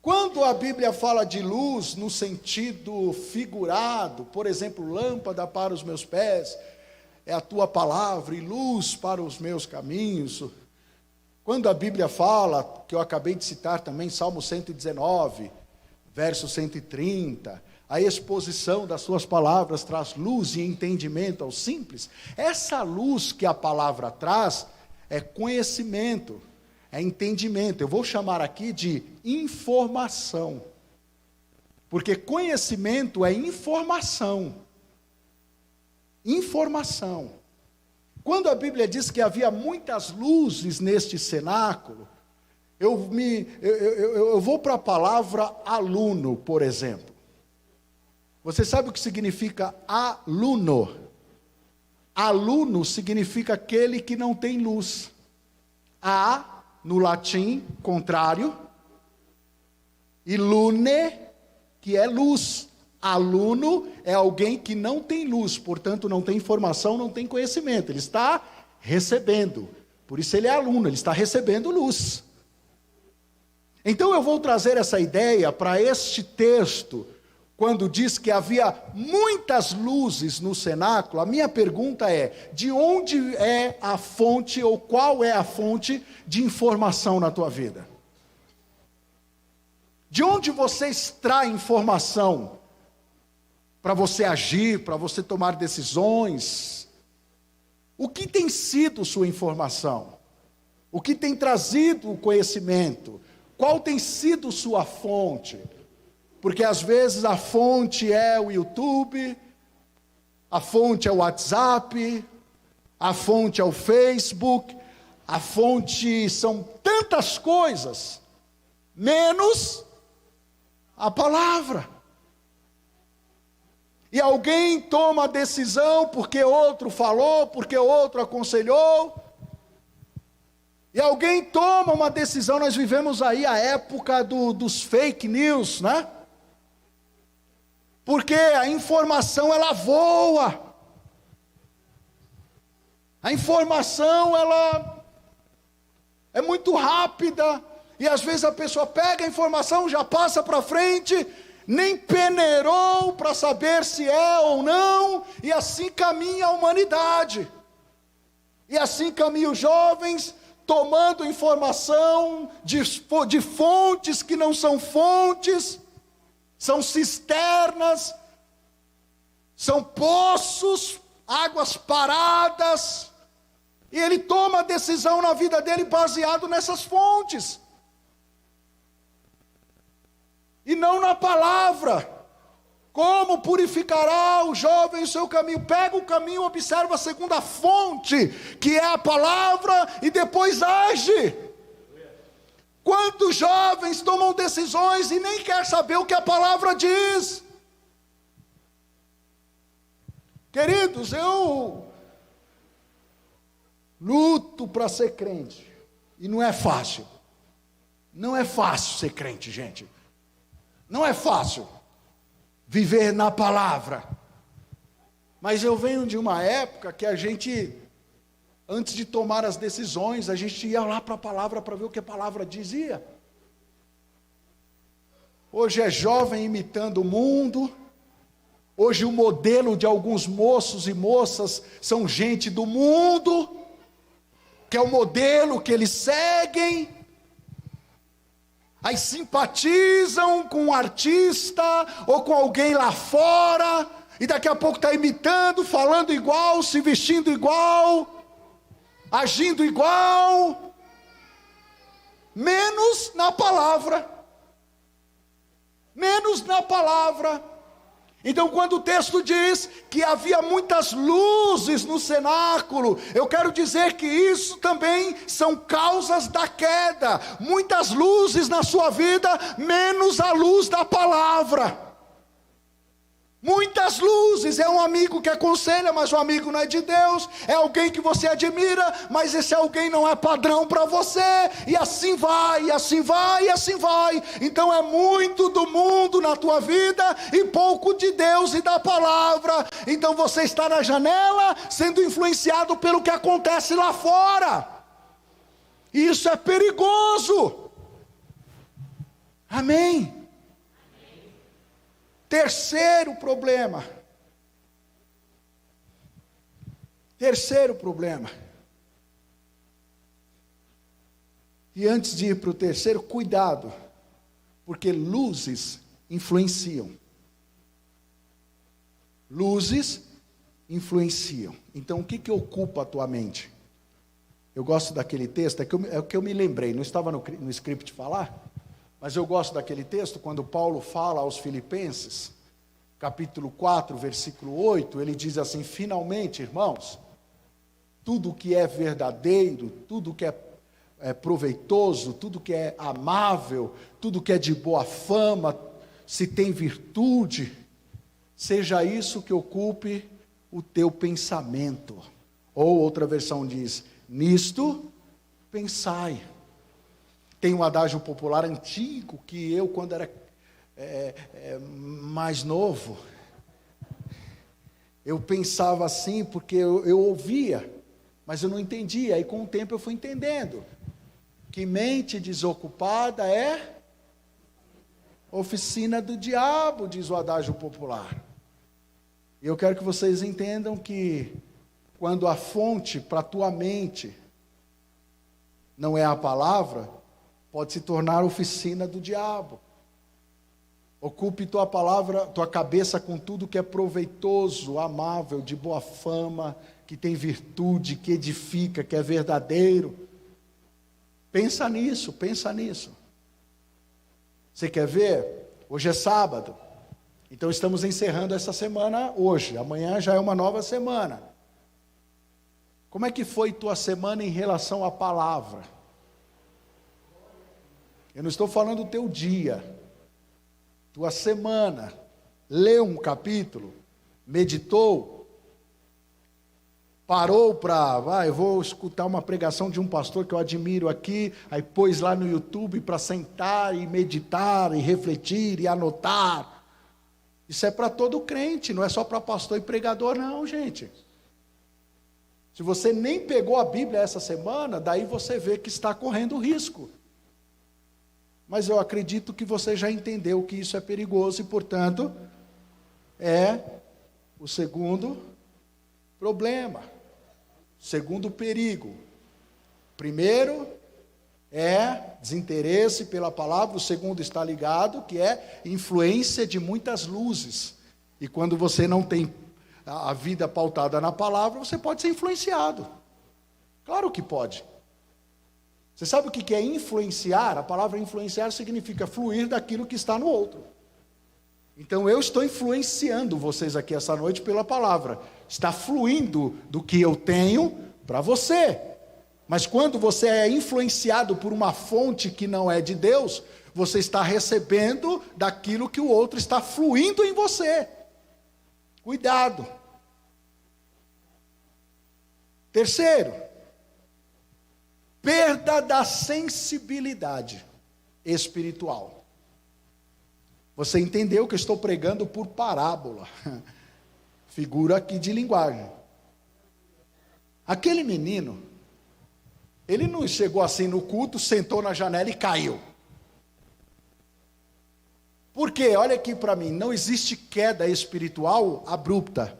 Quando a Bíblia fala de luz no sentido figurado, por exemplo, lâmpada para os meus pés é a tua palavra e luz para os meus caminhos. Quando a Bíblia fala, que eu acabei de citar também, Salmo 119, verso 130, a exposição das suas palavras traz luz e entendimento aos simples. Essa luz que a palavra traz é conhecimento, é entendimento. Eu vou chamar aqui de informação, porque conhecimento é informação. Informação. Quando a Bíblia diz que havia muitas luzes neste cenáculo, eu vou para a palavra aluno, por exemplo. Você sabe o que significa aluno? Aluno significa aquele que não tem luz. A, no latim, contrário. E lune, que é luz. Aluno é alguém que não tem luz, portanto não tem informação, não tem conhecimento. Ele está recebendo. Por isso ele é aluno, ele está recebendo luz. Então eu vou trazer essa ideia para este texto, quando diz que havia muitas luzes no cenáculo. A minha pergunta é: de onde é a fonte, ou qual é a fonte de informação na tua vida? De onde você extrai informação para você agir, para você tomar decisões? O que tem sido sua informação? O que tem trazido o conhecimento? Qual tem sido sua fonte? Porque às vezes a fonte é o YouTube, a fonte é o WhatsApp, a fonte é o Facebook, a fonte são tantas coisas, menos a palavra. E alguém toma a decisão porque outro falou, porque outro aconselhou. E alguém toma uma decisão. Nós vivemos aí a época dos fake news, né? Porque a informação ela voa. A informação ela é muito rápida. E às vezes a pessoa pega a informação, já passa para frente, nem peneirou para saber se é ou não, e assim caminha a humanidade. E assim caminham os jovens, tomando informação de fontes que não são fontes, são cisternas, são poços, águas paradas, e ele toma a decisão na vida dele baseado nessas fontes, e não na palavra. Como purificará o jovem o seu caminho? Pega o caminho, observa a segunda fonte, que é a palavra, e depois age. Quantos jovens tomam decisões e nem quer saber o que a palavra diz? Queridos, eu luto para ser crente, e não é fácil. Não é fácil ser crente, gente. Não é fácil viver na palavra. Mas eu venho de uma época que a gente, antes de tomar as decisões, a gente ia lá para a palavra para ver o que a palavra dizia. Hoje é jovem imitando o mundo. Hoje o modelo de alguns moços e moças são gente do mundo, que é o modelo que eles seguem. Aí simpatizam com um artista ou com alguém lá fora, e daqui a pouco está imitando, falando igual, se vestindo igual, agindo igual, menos na palavra. Menos na palavra. Então, quando o texto diz que havia muitas luzes no cenáculo, eu quero dizer que isso também são causas da queda. Muitas luzes na sua vida, menos a luz da palavra. Muitas luzes, é um amigo que aconselha, mas o amigo não é de Deus. É alguém que você admira, mas esse alguém não é padrão para você. E assim vai, e assim vai, e assim vai. Então é muito do mundo na tua vida e pouco de Deus e da palavra. Então você está na janela sendo influenciado pelo que acontece lá fora. E isso é perigoso. Amém? Terceiro problema. E antes de ir para o terceiro, cuidado, porque luzes influenciam. Luzes influenciam. Então o que ocupa a tua mente? Eu gosto daquele texto, é o que eu me lembrei, não estava no script falar? Mas eu gosto daquele texto, quando Paulo fala aos Filipenses, capítulo 4, versículo 8, ele diz assim: finalmente, irmãos, tudo que é verdadeiro, tudo que é proveitoso, tudo que é amável, tudo que é de boa fama, se tem virtude, seja isso que ocupe o teu pensamento. Ou outra versão diz, nisto pensai. Tem um adágio popular antigo que eu, quando era mais novo, eu pensava assim porque eu ouvia, mas eu não entendia. Aí com o tempo eu fui entendendo que mente desocupada é oficina do diabo, diz o adágio popular. E eu quero que vocês entendam que quando a fonte para a tua mente não é a palavra, pode se tornar oficina do diabo. Ocupe tua palavra, tua cabeça com tudo que é proveitoso, amável, de boa fama, que tem virtude, que edifica, que é verdadeiro. Pensa nisso, pensa nisso. Você quer ver? Hoje é sábado. Então estamos encerrando essa semana hoje. Amanhã já é uma nova semana. Como é que foi tua semana em relação à palavra? Eu não estou falando do teu dia. Tua semana. Leu um capítulo? Meditou? Parou para, eu vou escutar uma pregação de um pastor que eu admiro aqui, aí pôs lá no YouTube para sentar e meditar e refletir e anotar. Isso é para todo crente, não é só para pastor e pregador não, gente. Se você nem pegou a Bíblia essa semana, daí você vê que está correndo risco. Mas eu acredito que você já entendeu que isso é perigoso e, portanto, é o segundo problema. Segundo perigo. Primeiro é desinteresse pela palavra. O segundo está ligado, que é influência de muitas luzes. E quando você não tem a vida pautada na palavra, você pode ser influenciado. Claro que pode. Você sabe o que é influenciar? A palavra influenciar significa fluir daquilo que está no outro. Então eu estou influenciando vocês aqui essa noite pela palavra. Está fluindo do que eu tenho para você. Mas quando você é influenciado por uma fonte que não é de Deus, você está recebendo daquilo que o outro está fluindo em você. Cuidado. Terceiro, perda da sensibilidade espiritual. Você entendeu que eu estou pregando por parábola, figura aqui de linguagem. Aquele menino, ele não chegou assim no culto, sentou na janela e caiu. Por quê? Olha aqui para mim, não existe queda espiritual abrupta,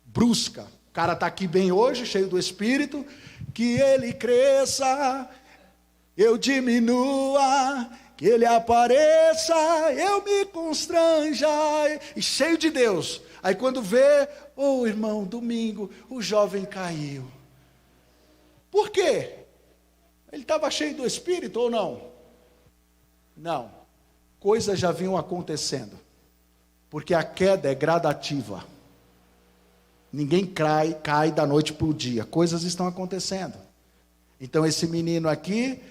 brusca. O cara está aqui bem hoje, cheio do Espírito, que ele cresça, eu diminua, que ele apareça, eu me constranja, e cheio de Deus. Aí quando vê, irmão, domingo, o jovem caiu. Por quê? Ele estava cheio do Espírito ou não? Não. Coisas já vinham acontecendo. Porque a queda é gradativa. Ninguém cai da noite para o dia. Coisas estão acontecendo. Então esse menino aqui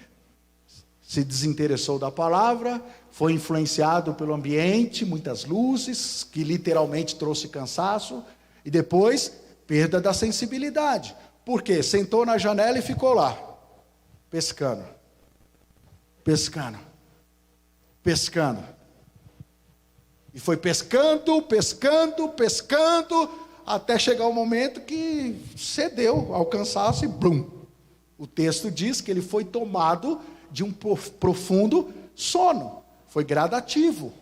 se desinteressou da palavra, foi influenciado pelo ambiente, muitas luzes, que literalmente trouxe cansaço, e depois, perda da sensibilidade. Por quê? Sentou na janela e ficou lá, pescando, pescando, pescando. E foi pescando, pescando, pescando, até chegar o momento que cedeu ao cansaço e blum. O texto diz que ele foi tomado de um profundo sono. Foi gradativo.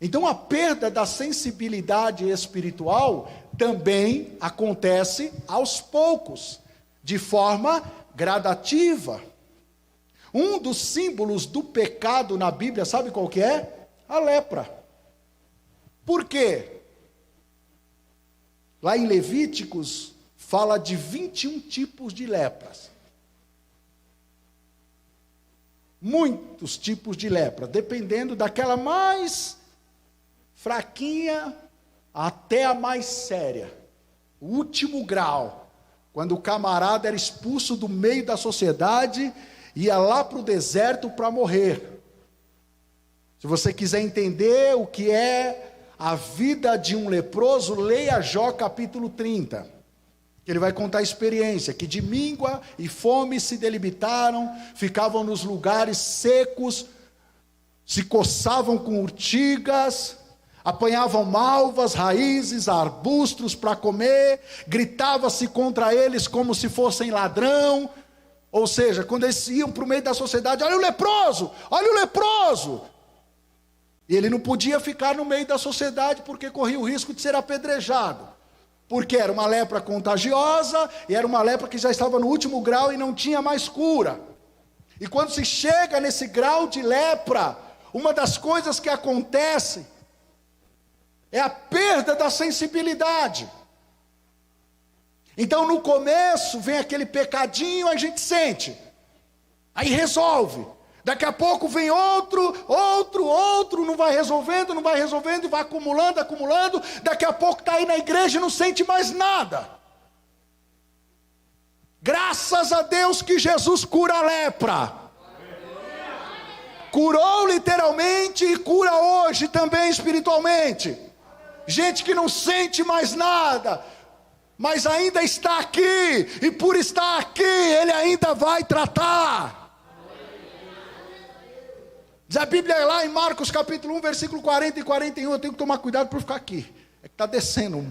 Então a perda da sensibilidade espiritual também acontece aos poucos, de forma gradativa. Um dos símbolos do pecado na Bíblia, sabe qual que é? A lepra. Por quê? Lá em Levíticos fala de 21 tipos de lepras. Muitos tipos de lepra, dependendo daquela mais fraquinha até a mais séria. O último grau, quando o camarada era expulso do meio da sociedade, ia lá para o deserto para morrer. Se você quiser entender o que é a vida de um leproso, leia Jó capítulo 30. Ele vai contar a experiência, que de míngua e fome se delimitaram, ficavam nos lugares secos, se coçavam com urtigas, apanhavam malvas, raízes, arbustos para comer, gritava-se contra eles como se fossem ladrão. Ou seja, quando eles iam para o meio da sociedade, olha o leproso, olha o leproso. E ele não podia ficar no meio da sociedade porque corria o risco de ser apedrejado. Porque era uma lepra contagiosa e era uma lepra que já estava no último grau e não tinha mais cura. E quando se chega nesse grau de lepra, uma das coisas que acontece é a perda da sensibilidade. Então no começo vem aquele pecadinho, a gente sente, aí resolve. Daqui a pouco vem outro, não vai resolvendo, e vai acumulando. Daqui a pouco está aí na igreja e não sente mais nada. Graças a Deus que Jesus cura a lepra. Curou literalmente e cura hoje também espiritualmente. Gente que não sente mais nada, mas ainda está aqui, e por estar aqui, Ele ainda vai tratar. Diz a Bíblia lá em Marcos capítulo 1, versículo 40 e 41, eu tenho que tomar cuidado para ficar aqui, é que está descendo.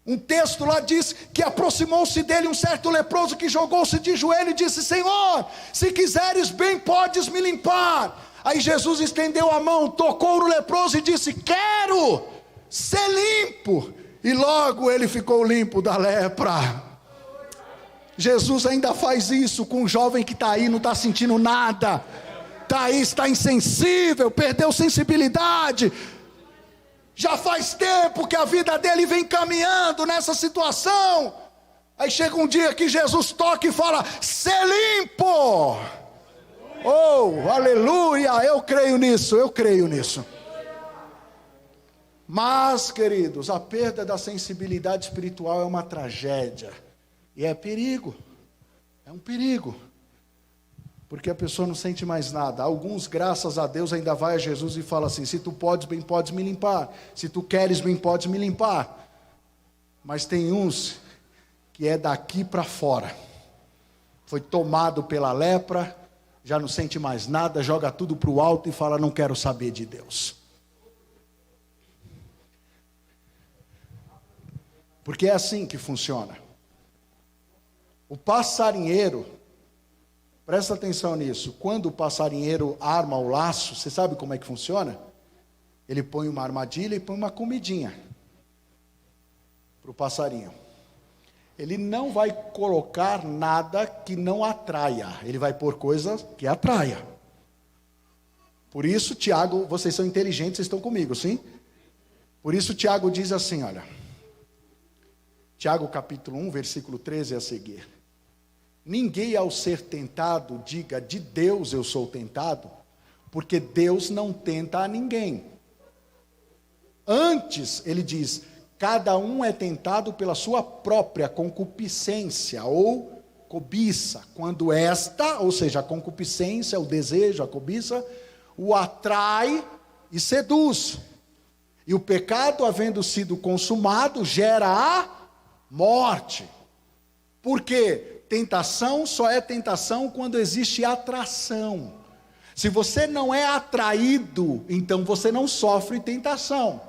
Um texto lá diz que aproximou-se dele um certo leproso que jogou-se de joelho e disse: Senhor, se quiseres bem podes me limpar. Aí Jesus estendeu a mão, tocou no leproso e disse: quero ser limpo. E logo ele ficou limpo da lepra. Jesus ainda faz isso com um jovem que está aí, não está sentindo nada. Está aí, está insensível, perdeu sensibilidade. Já faz tempo que a vida dele vem caminhando nessa situação. Aí chega um dia que Jesus toca e fala: ser limpo. Oh, aleluia, eu creio nisso. Mas, queridos, a perda da sensibilidade espiritual é uma tragédia. E é perigo. É um perigo. Porque a pessoa não sente mais nada. Alguns, graças a Deus, ainda vai a Jesus e fala assim: se tu podes, bem podes me limpar. Se tu queres, bem podes me limpar. Mas tem uns que é daqui para fora. Foi tomado pela lepra, já não sente mais nada, joga tudo para o alto e fala: não quero saber de Deus. Porque é assim que funciona. O passarinheiro, presta atenção nisso, quando o passarinheiro arma o laço, você sabe como é que funciona? Ele põe uma armadilha e põe uma comidinha para o passarinho. Ele não vai colocar nada que não atraia, ele vai pôr coisas que atraia. Por isso, Tiago, vocês são inteligentes, vocês estão comigo, sim? Por isso, Tiago diz assim, olha, Tiago capítulo 1, versículo 13 a seguir: ninguém ao ser tentado diga: de Deus eu sou tentado, porque Deus não tenta a ninguém. Antes, ele diz, cada um é tentado pela sua própria concupiscência ou cobiça, quando esta, ou seja, a concupiscência, o desejo, a cobiça, o atrai e seduz. E o pecado, havendo sido consumado, gera a morte. Porque tentação só é tentação quando existe atração. Se você não é atraído, então você não sofre tentação.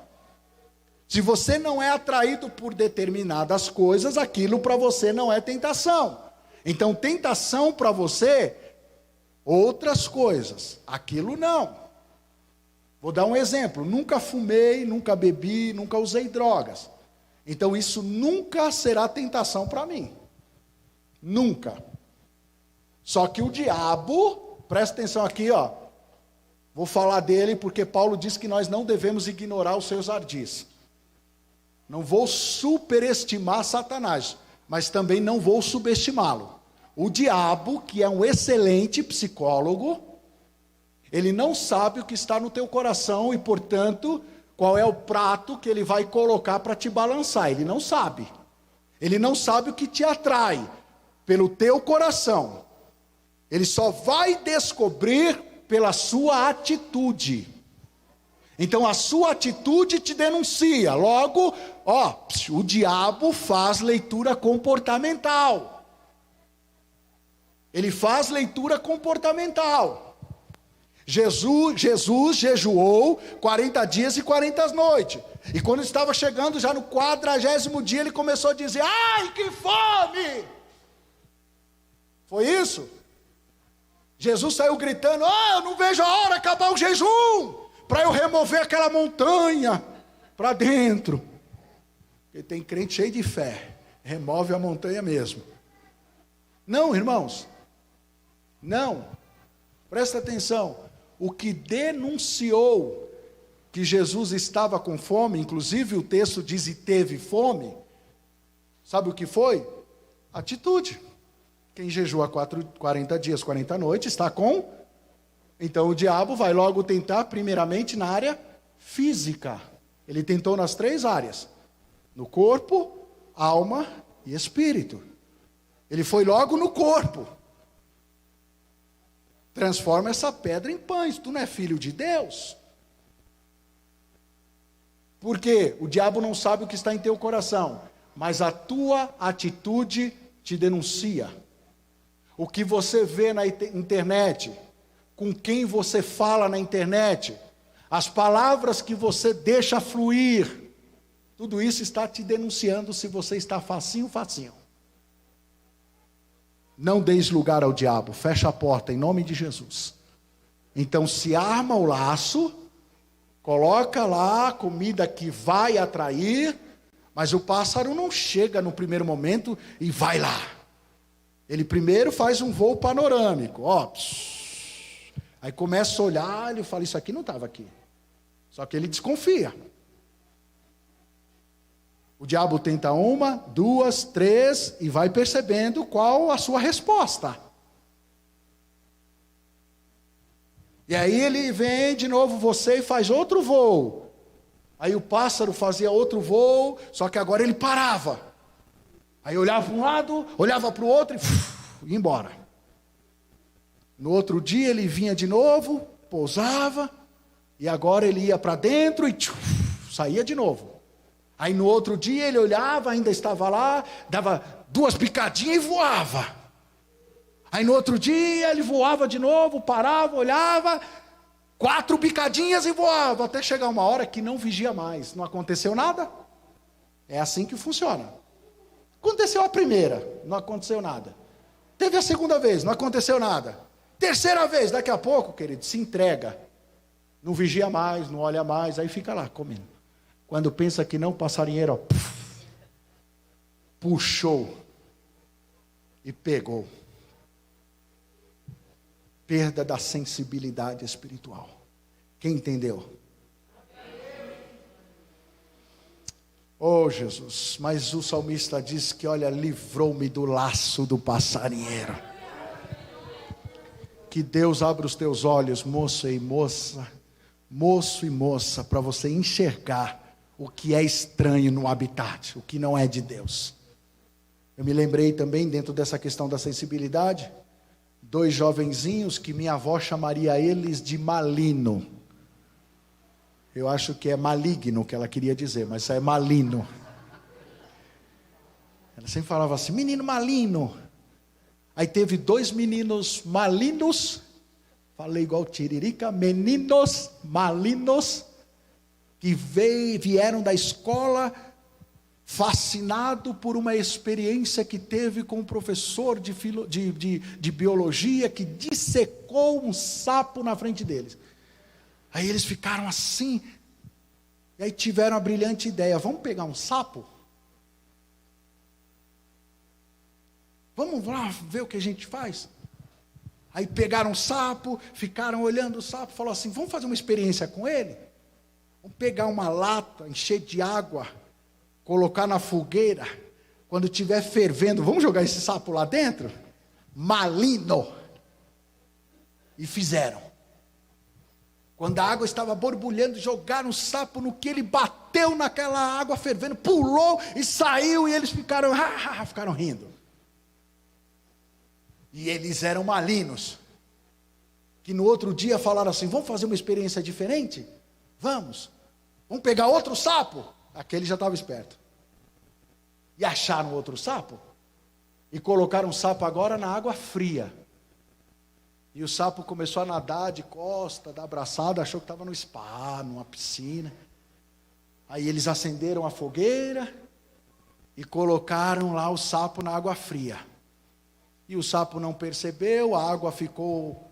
Se você não é atraído por determinadas coisas, aquilo para você não é tentação. Então tentação para você, outras coisas, aquilo não. Vou dar um exemplo: nunca fumei, nunca bebi, nunca usei drogas. Então isso nunca será tentação para mim. Nunca. Só que o diabo, presta atenção aqui, ó. Vou falar dele porque Paulo diz que nós não devemos ignorar os seus ardis. Não vou superestimar Satanás, mas também não vou subestimá-lo. O diabo, que é um excelente psicólogo, ele não sabe o que está no teu coração e, portanto, qual é o prato que ele vai colocar para te balançar. Ele não sabe. Ele não sabe o que te atrai pelo teu coração. Ele só vai descobrir pela sua atitude. Então a sua atitude te denuncia. Logo, o diabo faz leitura comportamental. Ele faz leitura comportamental. Jesus jejuou 40 dias e 40 noites. E quando estava chegando já no 40º dia, ele começou a dizer: ai, que fome! Foi isso? Jesus saiu gritando: eu não vejo a hora acabar o jejum, para eu remover aquela montanha para dentro. Porque tem crente cheio de fé, remove a montanha mesmo. Não, irmãos, não, presta atenção. O que denunciou que Jesus estava com fome, inclusive o texto diz: e teve fome, sabe o que foi? Atitude. Quem jejua 40 dias, 40 noites, está com... Então o diabo vai logo tentar primeiramente na área física. Ele tentou nas 3 áreas: no corpo, alma e espírito. Ele foi logo no corpo. Transforma essa pedra em pães. Tu não é filho de Deus? Porque o diabo não sabe o que está em teu coração, mas a tua atitude te denuncia. O que você vê na internet, com quem você fala na internet, as palavras que você deixa fluir, tudo isso está te denunciando se você está facinho. Não deis lugar ao diabo, fecha a porta em nome de Jesus. Então se arma o laço, coloca lá a comida que vai atrair, mas o pássaro não chega no primeiro momento e vai lá. Ele primeiro faz um voo panorâmico, aí começa a olhar, ele fala: isso aqui não estava aqui. Só que ele desconfia. O diabo tenta 1, 2, 3 e vai percebendo qual a sua resposta. E aí ele vem de novo você e faz outro voo. Aí o pássaro fazia outro voo, só que agora ele parava. Aí olhava para um lado, olhava para o outro e ia embora. No outro dia ele vinha de novo, pousava, e agora ele ia para dentro e saía de novo. Aí no outro dia ele olhava, ainda estava lá, dava 2 picadinhas e voava. Aí no outro dia ele voava de novo, parava, olhava, 4 picadinhas e voava, até chegar uma hora que não vigia mais. Não aconteceu nada? É assim que funciona. Aconteceu a primeira, não aconteceu nada. Teve a segunda vez, não aconteceu nada. Terceira vez, daqui a pouco, querido, se entrega. Não vigia mais, não olha mais, aí fica lá comendo. Quando pensa que não, o passarinheiro puxou e pegou. Perda da sensibilidade espiritual. Quem entendeu? Oh Jesus, mas o salmista diz que, olha, livrou-me do laço do passarinheiro. Que Deus abra os teus olhos, moço e moça, para você enxergar o que é estranho no habitat, o que não é de Deus. Eu me lembrei também, dentro dessa questão da sensibilidade, 2 jovenzinhos que minha avó chamaria eles de malino. Eu acho que é maligno que ela queria dizer, mas isso é malino. Ela sempre falava assim: menino malino. Aí teve 2 meninos malinos, falei igual tiririca, meninos malinos, que vieram da escola fascinado por uma experiência que teve com um professor de biologia, que dissecou um sapo na frente deles. Aí eles ficaram assim, e aí tiveram a brilhante ideia: vamos pegar um sapo? Vamos lá ver o que a gente faz? Aí pegaram um sapo, ficaram olhando o sapo, falou assim: vamos fazer uma experiência com ele? Vamos pegar uma lata, encher de água, colocar na fogueira, quando estiver fervendo, vamos jogar esse sapo lá dentro? Malino. E fizeram. Quando a água estava borbulhando, jogaram o sapo, no que ele bateu naquela água fervendo, pulou e saiu, e eles ficaram rindo. E eles eram malinos, que no outro dia falaram assim: vamos fazer uma experiência diferente? Vamos pegar outro sapo. Aquele já estava esperto. E acharam outro sapo. E colocaram o sapo agora na água fria. E o sapo começou a nadar de costa, dar abraçada, achou que estava no spa, numa piscina. Aí eles acenderam a fogueira e colocaram lá o sapo na água fria. E o sapo não percebeu, a água ficou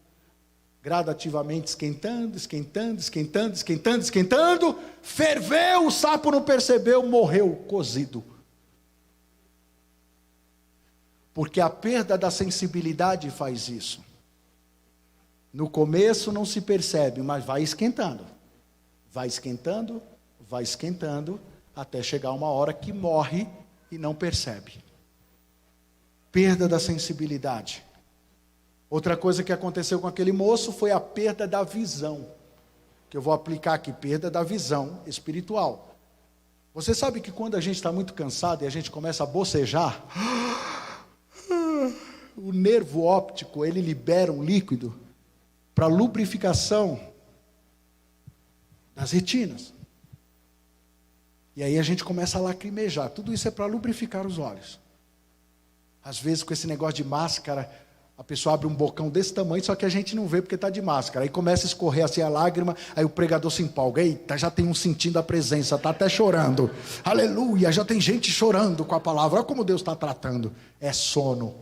gradativamente esquentando, esquentando, esquentando, esquentando, esquentando. Ferveu, o sapo não percebeu, morreu cozido. Porque a perda da sensibilidade faz isso. No começo não se percebe, mas vai esquentando. Vai esquentando, vai esquentando, até chegar uma hora que morre e não percebe. Perda da sensibilidade. Outra coisa que aconteceu com aquele moço foi a perda da visão. Que eu vou aplicar aqui, perda da visão espiritual. Você sabe que quando a gente está muito cansado e a gente começa a bocejar, o nervo óptico, ele libera um líquido para lubrificação das retinas. E aí a gente começa a lacrimejar. Tudo isso é para lubrificar os olhos. Às vezes com esse negócio de máscara, a pessoa abre um bocão desse tamanho, só que a gente não vê porque está de máscara. Aí começa a escorrer assim a lágrima, aí o pregador se empolga. Eita, já tem um sentindo a presença, está até chorando. Aleluia, já tem gente chorando com a palavra. Olha como Deus está tratando. É sono.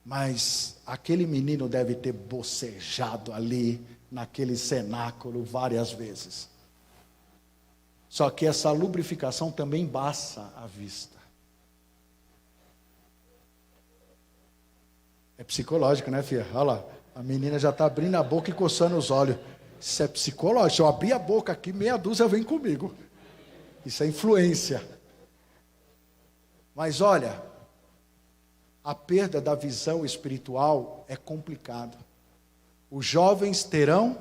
Mas aquele menino deve ter bocejado ali, naquele cenáculo, várias vezes. Só que essa lubrificação também embaça a vista. É psicológico, né, filha? Olha lá, a menina já está abrindo a boca e coçando os olhos. Isso é psicológico. Se eu abrir a boca aqui, meia dúzia vem comigo. Isso é influência. Mas olha, a perda da visão espiritual é complicado. Os jovens terão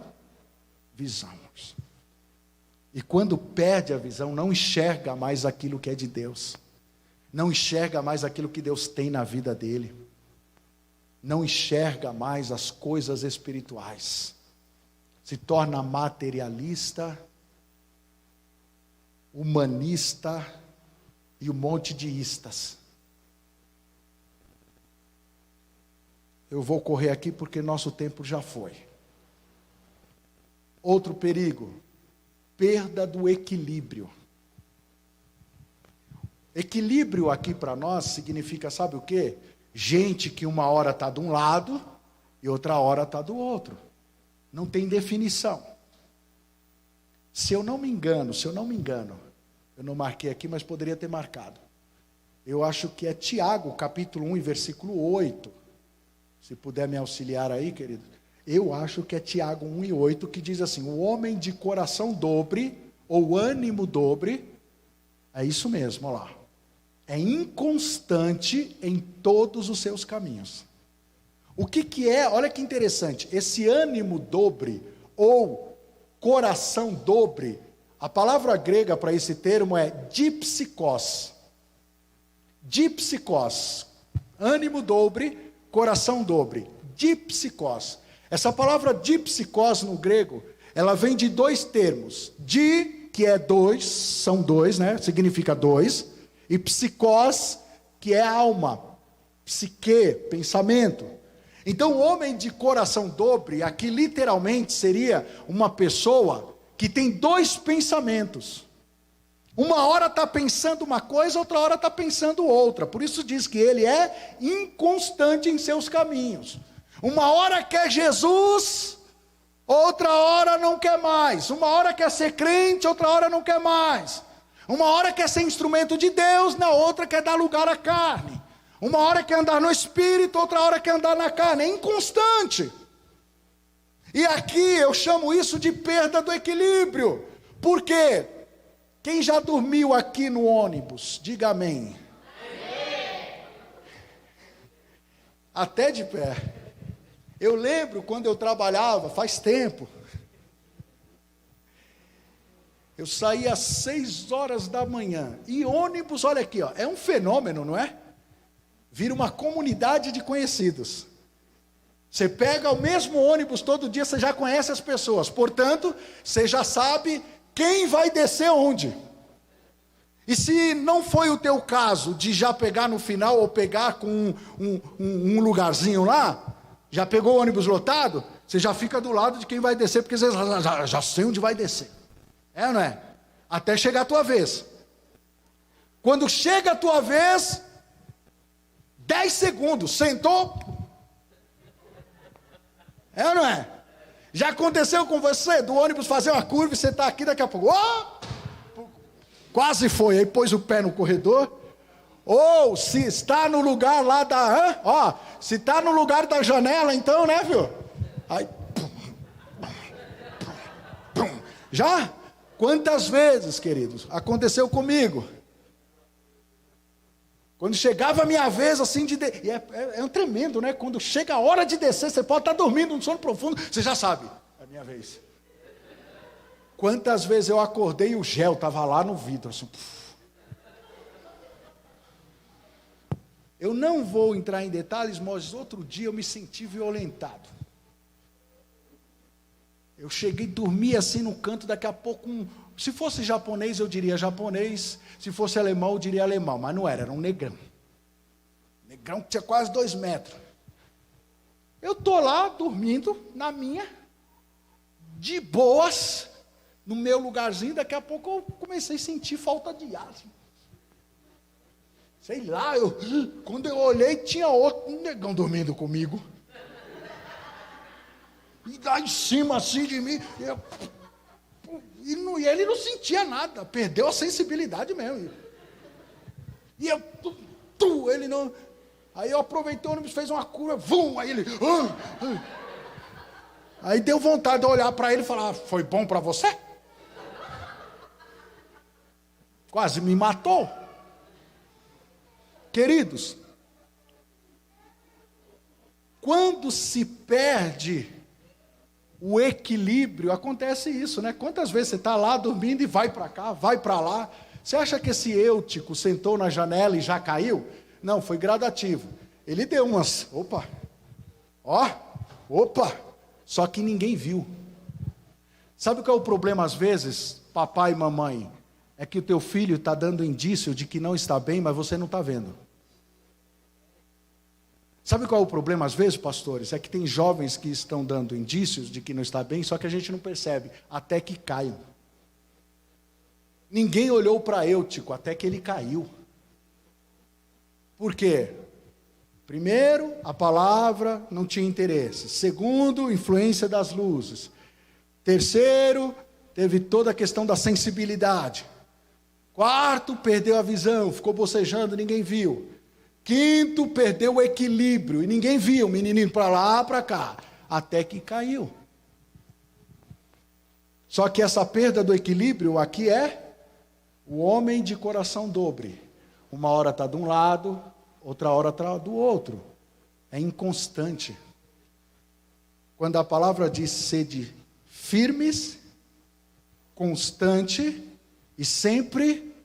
visão. E quando perde a visão, não enxerga mais aquilo que é de Deus. Não enxerga mais aquilo que Deus tem na vida dele. Não enxerga mais as coisas espirituais. Se torna materialista, humanista e um monte de istas. Eu vou correr aqui porque nosso tempo já foi. Outro perigo, perda do equilíbrio. Equilíbrio aqui para nós significa, sabe o quê? Gente que uma hora está de um lado e outra hora está do outro. Não tem definição. Se eu não me engano, eu não marquei aqui, mas poderia ter marcado. Eu acho que é Tiago, capítulo 1, versículo 8. Se puder me auxiliar aí, querido. Eu acho que é Tiago 1 e 8, que diz assim: o homem de coração dobre, ou ânimo dobre, é isso mesmo, olha lá. É inconstante em todos os seus caminhos. O que é, olha que interessante, esse ânimo dobre, ou coração dobre, a palavra grega para esse termo é dipsikos. Dipsikos, ânimo dobre, coração dobre, dipsikos. Essa palavra dipsikos no grego, ela vem de dois termos. Di, que é dois, são dois, né? Significa dois. E psikos, que é alma, psique, pensamento. Então, o homem de coração dobre, aqui literalmente seria uma pessoa que tem dois pensamentos. Uma hora está pensando uma coisa, outra hora está pensando outra. Por isso diz que ele é inconstante em seus caminhos. Uma hora quer Jesus, outra hora não quer mais. Uma hora quer ser crente, outra hora não quer mais. Uma hora quer ser instrumento de Deus, na outra quer dar lugar à carne. Uma hora quer andar no Espírito, outra hora quer andar na carne. É inconstante. E aqui eu chamo isso de perda do equilíbrio. Por quê? Quem já dormiu aqui no ônibus? Diga amém. Até de pé. Eu lembro quando eu trabalhava, faz tempo. Eu saía às 6 horas da manhã. E ônibus, olha aqui, ó, é um fenômeno, não é? Vira uma comunidade de conhecidos. Você pega o mesmo ônibus todo dia, você já conhece as pessoas. Portanto, você já sabe quem vai descer onde. E se não foi o teu caso de já pegar no final ou pegar com um lugarzinho lá, já pegou o ônibus lotado, você já fica do lado de quem vai descer, porque você já sei onde vai descer. É ou não é? Até chegar a tua vez. Quando chega a tua vez, 10 segundos, sentou. É ou não é? Já aconteceu com você, do ônibus fazer uma curva e você está aqui daqui a pouco. Quase foi, aí pôs o pé no corredor. Ou se está no lugar lá da... se está no lugar da janela, então, né, viu? Aí... Já? Quantas vezes, queridos, aconteceu comigo? Quando chegava a minha vez, assim, e é um tremendo, né? Quando chega a hora de descer, você pode estar dormindo, num sono profundo, você já sabe, é a minha vez. Quantas vezes eu acordei e o gel estava lá no vidro, assim. Eu não vou entrar em detalhes, mas outro dia eu me senti violentado. Eu cheguei, dormi assim no canto, daqui a pouco, se fosse japonês eu diria japonês, se fosse alemão eu diria alemão, mas não era um negrão. Negrão que tinha quase 2 metros. Eu estou lá dormindo, na minha, de boas, no meu lugarzinho, daqui a pouco eu comecei a sentir falta de ar. Assim. Sei lá, quando eu olhei, tinha um negão dormindo comigo. E lá em cima, assim, de mim, e ele não sentia nada, perdeu a sensibilidade mesmo. E ele não... Aí eu aproveitei, o ônibus fez uma curva, aí ele... Aí deu vontade de olhar para ele e falar, foi bom para você? Quase me matou. Queridos, quando se perde o equilíbrio, acontece isso, né? Quantas vezes você está lá dormindo e vai para cá, vai para lá. Você acha que esse Eutico sentou na janela e já caiu? Não, foi gradativo. Ele deu umas, opa, só que ninguém viu. Sabe qual é o problema às vezes, papai e mamãe? É que o teu filho está dando indício de que não está bem, mas você não está vendo. Sabe qual é o problema às vezes, pastores? É que tem jovens que estão dando indícios de que não está bem, só que a gente não percebe, até que caiam. Ninguém olhou para Eutico até que ele caiu. Por quê? Primeiro, a palavra não tinha interesse. Segundo, influência das luzes. Terceiro, teve toda a questão da sensibilidade. Quarto, perdeu a visão, ficou bocejando, ninguém viu. Quinto, perdeu o equilíbrio e ninguém viu, o menininho para lá, para cá, até que caiu. Só que essa perda do equilíbrio aqui é o homem de coração dobre. Uma hora está de um lado, outra hora está do outro. É inconstante. Quando a palavra diz sede firmes, constante e sempre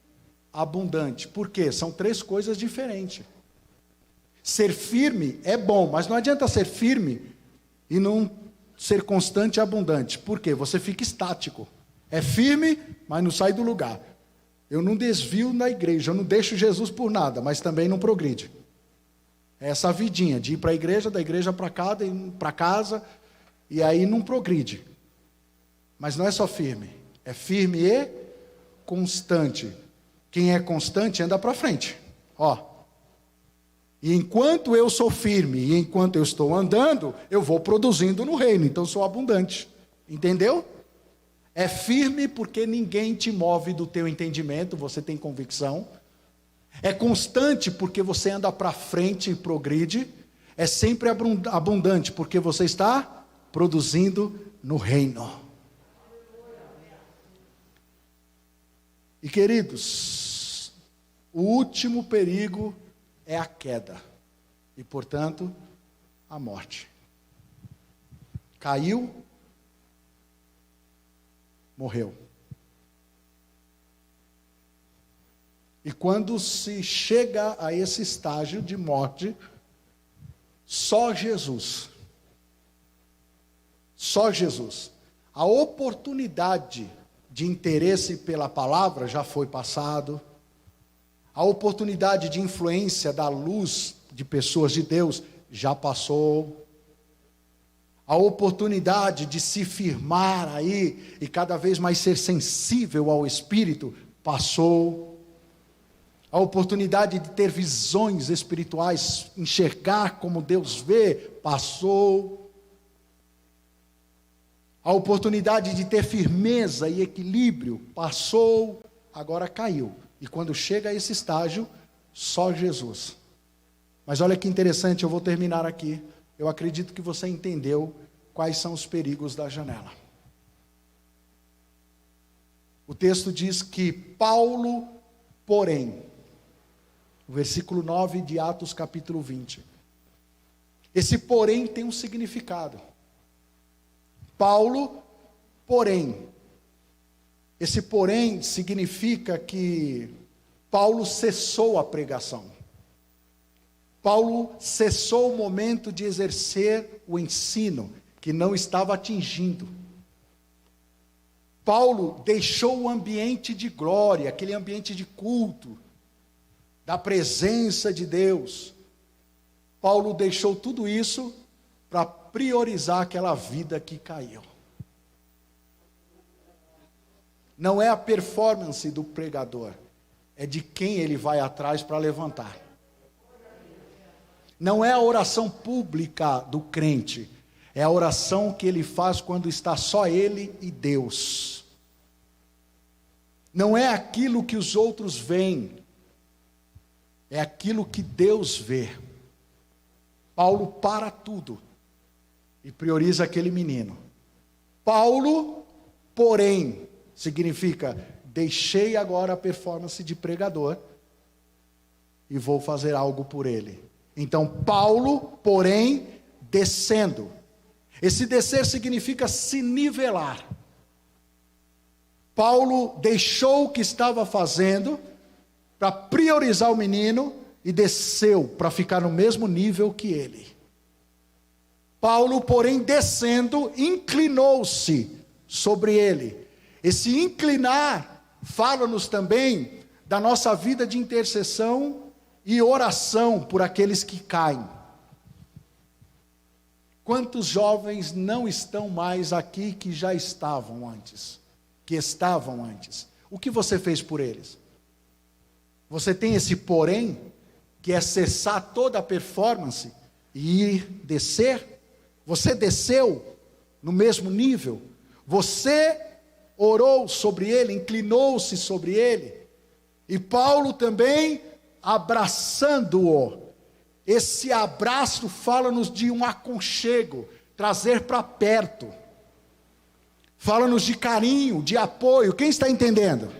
abundante. Por quê? São 3 coisas diferentes. Ser firme é bom, mas não adianta ser firme e não ser constante e abundante. Por quê? Você fica estático. É firme, mas não sai do lugar. Eu não desvio na igreja, eu não deixo Jesus por nada, mas também não progride. É essa vidinha de ir para a igreja, da igreja para cá, para casa, e aí não progride. Mas não é só firme, é firme e constante. Quem é constante anda para frente. E enquanto eu sou firme, e enquanto eu estou andando, eu vou produzindo no reino, então sou abundante. Entendeu? É firme porque ninguém te move do teu entendimento, você tem convicção. É constante porque você anda para frente e progride. É sempre abundante porque você está produzindo no reino. E queridos, o último perigo é a queda e, portanto, a morte. Caiu, morreu. E quando se chega a esse estágio de morte, só Jesus Só Jesus. A oportunidade de interesse pela palavra já foi passado. A oportunidade de influência da luz de pessoas de Deus já passou. A oportunidade de se firmar aí e cada vez mais ser sensível ao Espírito passou. A oportunidade de ter visões espirituais, enxergar como Deus vê, passou. A oportunidade de ter firmeza e equilíbrio passou, agora caiu. E quando chega a esse estágio, só Jesus. Mas olha que interessante, eu vou terminar aqui. Eu acredito que você entendeu quais são os perigos da janela. O texto diz que Paulo, porém, o versículo 9 de Atos capítulo 20. Esse porém tem um significado. Paulo, porém. Esse porém significa que Paulo cessou a pregação. Paulo cessou o momento de exercer o ensino que não estava atingindo. Paulo deixou o ambiente de glória, aquele ambiente de culto, da presença de Deus. Paulo deixou tudo isso para priorizar aquela vida que caiu. Não é a performance do pregador, é de quem ele vai atrás para levantar. Não é a oração pública do crente, é a oração que ele faz quando está só ele e Deus. Não é aquilo que os outros veem, é aquilo que Deus vê. Paulo para tudo e prioriza aquele menino. Paulo, porém, significa, deixei agora a performance de pregador e vou fazer algo por ele. Então, Paulo, porém, descendo. Esse descer significa se nivelar. Paulo deixou o que estava fazendo para priorizar o menino e desceu para ficar no mesmo nível que ele. Paulo, porém, descendo, inclinou-se sobre ele. Esse inclinar fala-nos também da nossa vida de intercessão e oração por aqueles que caem. Quantos jovens não estão mais aqui que já estavam antes? Que estavam antes. O que você fez por eles? Você tem esse porém, que é cessar toda a performance e ir descer? Você desceu no mesmo nível? Você orou sobre ele, inclinou-se sobre ele? E Paulo também abraçando-o. Esse abraço fala-nos de um aconchego, trazer para perto. Fala-nos de carinho, de apoio. Quem está entendendo?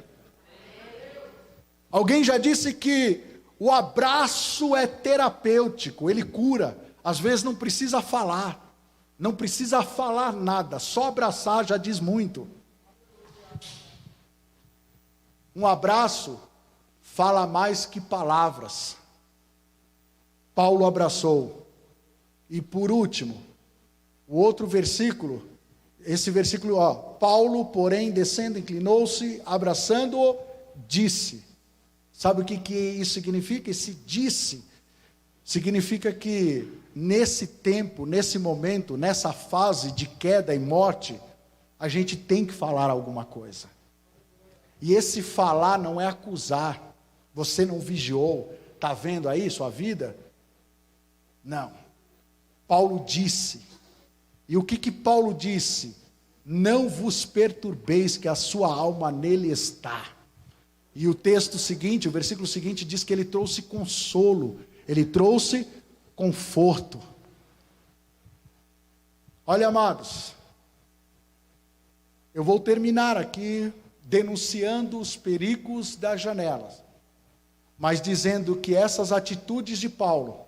Alguém já disse que o abraço é terapêutico, ele cura. Às vezes não precisa falar, não precisa falar nada, só abraçar já diz muito. Um abraço fala mais que palavras. Paulo abraçou. E por último, o outro versículo, esse versículo, Paulo, porém, descendo, inclinou-se, abraçando-o, disse. Sabe o que isso significa? Esse disse significa que nesse tempo, nesse momento, nessa fase de queda e morte, a gente tem que falar alguma coisa. E esse falar não é acusar. Você não vigiou, está vendo aí sua vida? Não. Paulo disse. E o que Paulo disse? Não vos perturbeis que a sua alma nele está. E o texto seguinte, o versículo seguinte diz que ele trouxe consolo, ele trouxe conforto. Olha, amados, eu vou terminar aqui denunciando os perigos das janelas, mas dizendo que essas atitudes de Paulo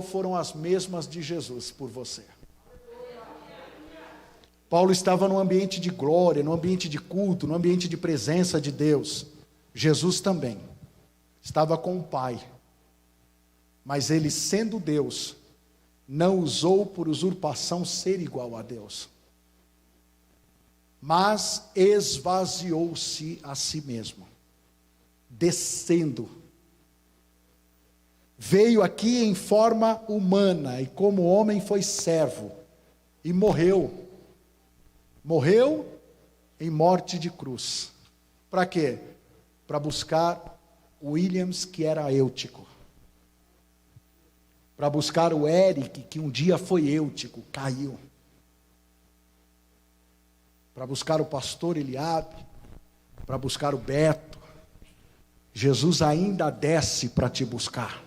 foram as mesmas de Jesus por você. Paulo estava num ambiente de glória, num ambiente de culto, num ambiente de presença de Deus. Jesus também estava com o Pai. Mas ele, sendo Deus, não usou por usurpação ser igual a Deus, mas esvaziou-se a si mesmo, descendo. Veio aqui em forma humana, e como homem foi servo, e morreu. Morreu em morte de cruz. Para quê? Para buscar o Williams, que era eutico. Para buscar o Eric, que um dia foi eutico, caiu. Para buscar o pastor Eliabe, para buscar o Beto. Jesus ainda desce para te buscar.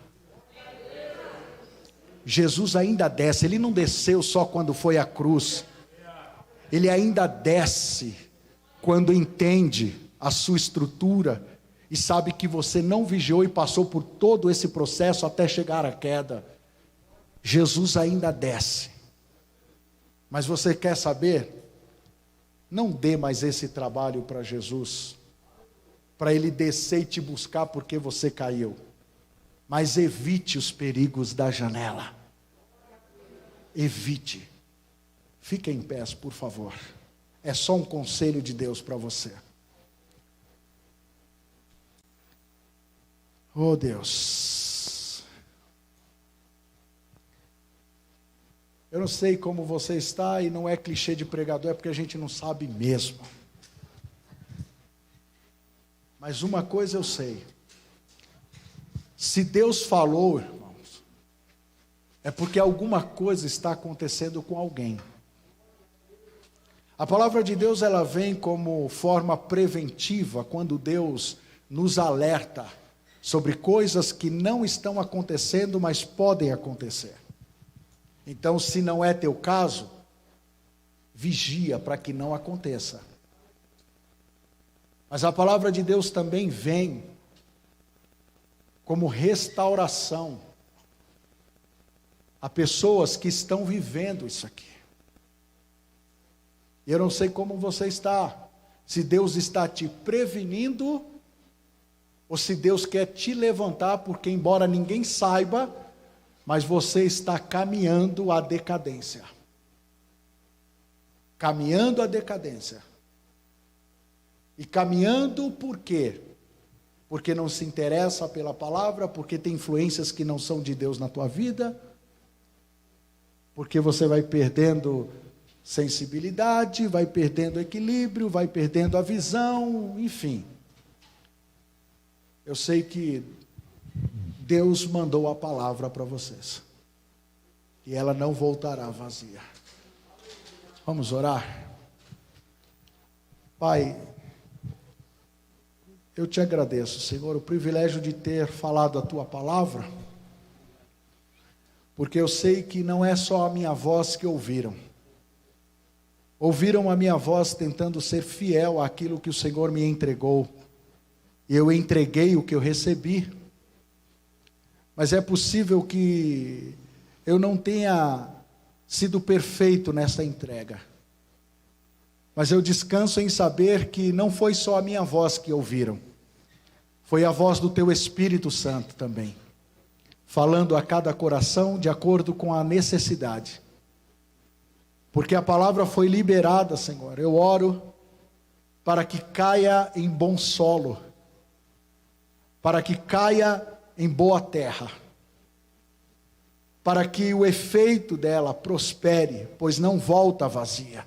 Jesus ainda desce, ele não desceu só quando foi à cruz. Ele ainda desce quando entende a sua estrutura e sabe que você não vigiou e passou por todo esse processo até chegar à queda. Jesus ainda desce. Mas você quer saber? Não dê mais esse trabalho para Jesus, para ele descer e te buscar porque você caiu. Mas evite os perigos da janela. Evite. Fique em pé, por favor. É só um conselho de Deus para você. Oh Deus. Eu não sei como você está, e não é clichê de pregador, é porque a gente não sabe mesmo. Mas uma coisa eu sei. Se Deus falou, irmãos, é porque alguma coisa está acontecendo com alguém. A palavra de Deus, ela vem como forma preventiva, quando Deus nos alerta sobre coisas que não estão acontecendo, mas podem acontecer. Então, se não é teu caso, vigia para que não aconteça. Mas a palavra de Deus também vem como restauração a pessoas que estão vivendo isso aqui. E eu não sei como você está, se Deus está te prevenindo, ou se Deus quer te levantar, porque embora ninguém saiba, mas você está caminhando à decadência. Caminhando à decadência. E caminhando por quê? Porque não se interessa pela palavra, porque tem influências que não são de Deus na tua vida, porque você vai perdendo sensibilidade, vai perdendo equilíbrio, vai perdendo a visão, enfim. Eu sei que Deus mandou a palavra para vocês, e ela não voltará vazia. Vamos orar? Pai, eu te agradeço, Senhor, o privilégio de ter falado a tua palavra, porque eu sei que não é só a minha voz que ouviram. Ouviram a minha voz tentando ser fiel àquilo que o Senhor me entregou. E eu entreguei o que eu recebi. Mas é possível que eu não tenha sido perfeito nessa entrega. Mas eu descanso em saber que não foi só a minha voz que ouviram. Foi a voz do teu Espírito Santo também, falando a cada coração de acordo com a necessidade. Porque a palavra foi liberada, Senhor. Eu oro para que caia em bom solo, para que caia em boa terra, para que o efeito dela prospere, pois não volta vazia.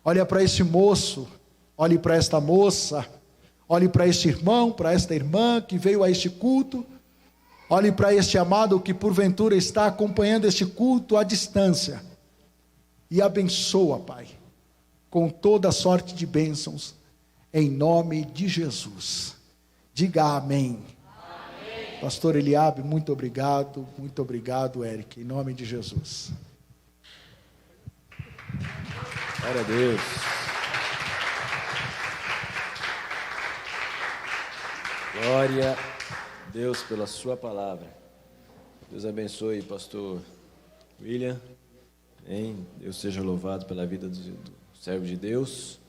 Olha para esse moço, olhe para esta moça, olhe para este irmão, para esta irmã que veio a este culto, olhe para este amado que porventura está acompanhando este culto à distância, e abençoa, Pai, com toda sorte de bênçãos, em nome de Jesus. Diga amém. Amém. Pastor Eliabe, muito obrigado, Eric, em nome de Jesus. Glória a Deus. Glória a Deus pela sua palavra. Deus abençoe, pastor William. Amém. Deus seja louvado pela vida do servo de Deus.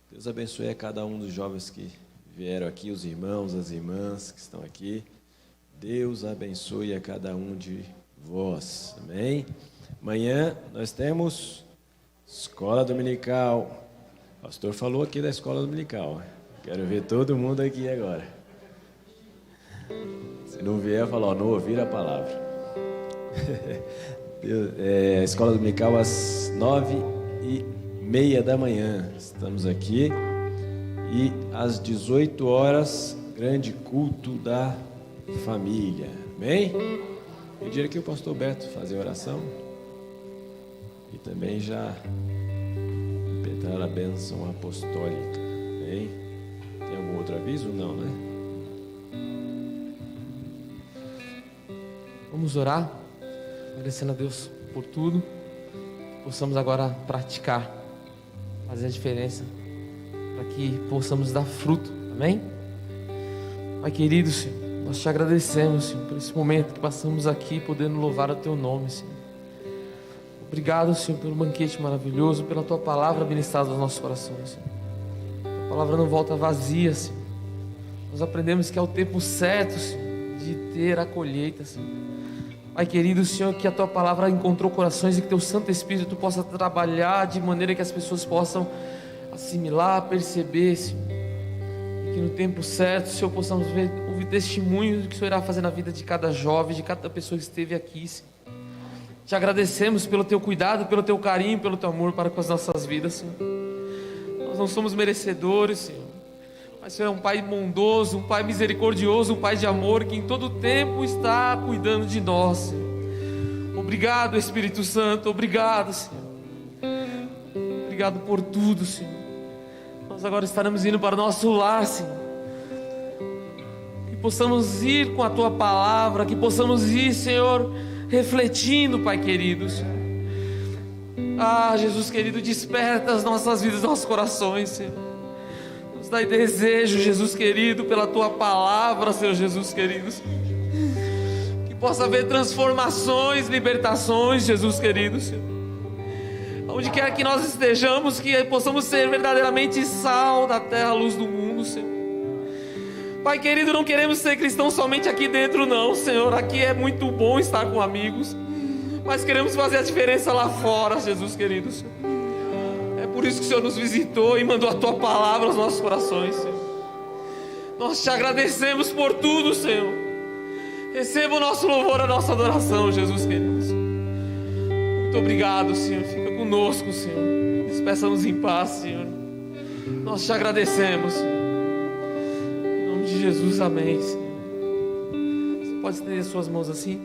Deus abençoe a cada um dos jovens que vieram aqui, os irmãos, as irmãs que estão aqui. Deus abençoe a cada um de voz. Amém? Amanhã nós temos escola dominical. O pastor falou aqui da escola dominical. Quero ver todo mundo aqui agora. Se não vier, fala, ó, não ouvir a palavra. Escola dominical às 9h30 da manhã. Estamos aqui. E às 18 horas, grande culto da família. Amém? Pedir aqui o pastor Beto fazer oração. E também já impetrar a bênção apostólica. Amém? Tem algum outro aviso? Não, né? Vamos orar, agradecendo a Deus por tudo. Possamos agora praticar, fazer a diferença, para que possamos dar fruto, amém? Pai querido, Senhor, nós te agradecemos, Senhor, por esse momento que passamos aqui, podendo louvar o teu nome, Senhor. Obrigado, Senhor, pelo banquete maravilhoso, pela tua palavra ministrada aos nossos corações, Senhor. A palavra não volta vazia, Senhor. Nós aprendemos que é o tempo certo, Senhor, de ter a colheita, Senhor. Pai querido, Senhor, que a tua palavra encontrou corações e que teu Santo Espírito possa trabalhar de maneira que as pessoas possam assimilar, perceber, Senhor. E que no tempo certo, Senhor, possamos ouvir testemunhos do que o Senhor irá fazer na vida de cada jovem, de cada pessoa que esteve aqui, Senhor. Te agradecemos pelo teu cuidado, pelo teu carinho, pelo teu amor para com as nossas vidas, Senhor. Nós não somos merecedores, Senhor, mas o Senhor é um Pai bondoso, um Pai misericordioso, um Pai de amor, que em todo tempo está cuidando de nós, Senhor. Obrigado, Espírito Santo, obrigado, Senhor. Obrigado por tudo, Senhor. Nós agora estaremos indo para o nosso lar, Senhor. Que possamos ir com a Tua palavra, que possamos ir, Senhor, refletindo, Pai querido, Senhor. Ah, Jesus querido, desperta as nossas vidas, nossos corações, Senhor. Nos dai desejo, Jesus querido, pela Tua palavra, Senhor Jesus querido. Que possa haver transformações, libertações, Jesus querido, Senhor. Onde quer que nós estejamos, que possamos ser verdadeiramente sal da terra, luz do mundo, Senhor. Pai querido, não queremos ser cristãos somente aqui dentro não, Senhor. Aqui é muito bom estar com amigos, mas queremos fazer a diferença lá fora, Jesus querido, Senhor. É por isso que o Senhor nos visitou e mandou a Tua palavra aos nossos corações, Senhor. Nós te agradecemos por tudo, Senhor. Receba o nosso louvor, a nossa adoração, Jesus querido, Senhor. Muito obrigado, Senhor. Fica conosco, Senhor. Despeça-nos em paz, Senhor. Nós te agradecemos, Senhor. Em nome de Jesus, amém, Senhor. Você pode estender suas mãos assim?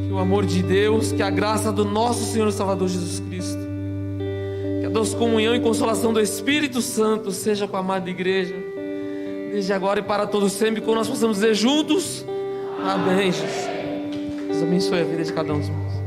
Que o amor de Deus, que a graça do nosso Senhor e Salvador Jesus Cristo, que a doce comunhão e consolação do Espírito Santo seja com a amada igreja, desde agora e para todos sempre, quando nós possamos dizer juntos, amém, Jesus. Deus abençoe a vida de cada um dos irmãos.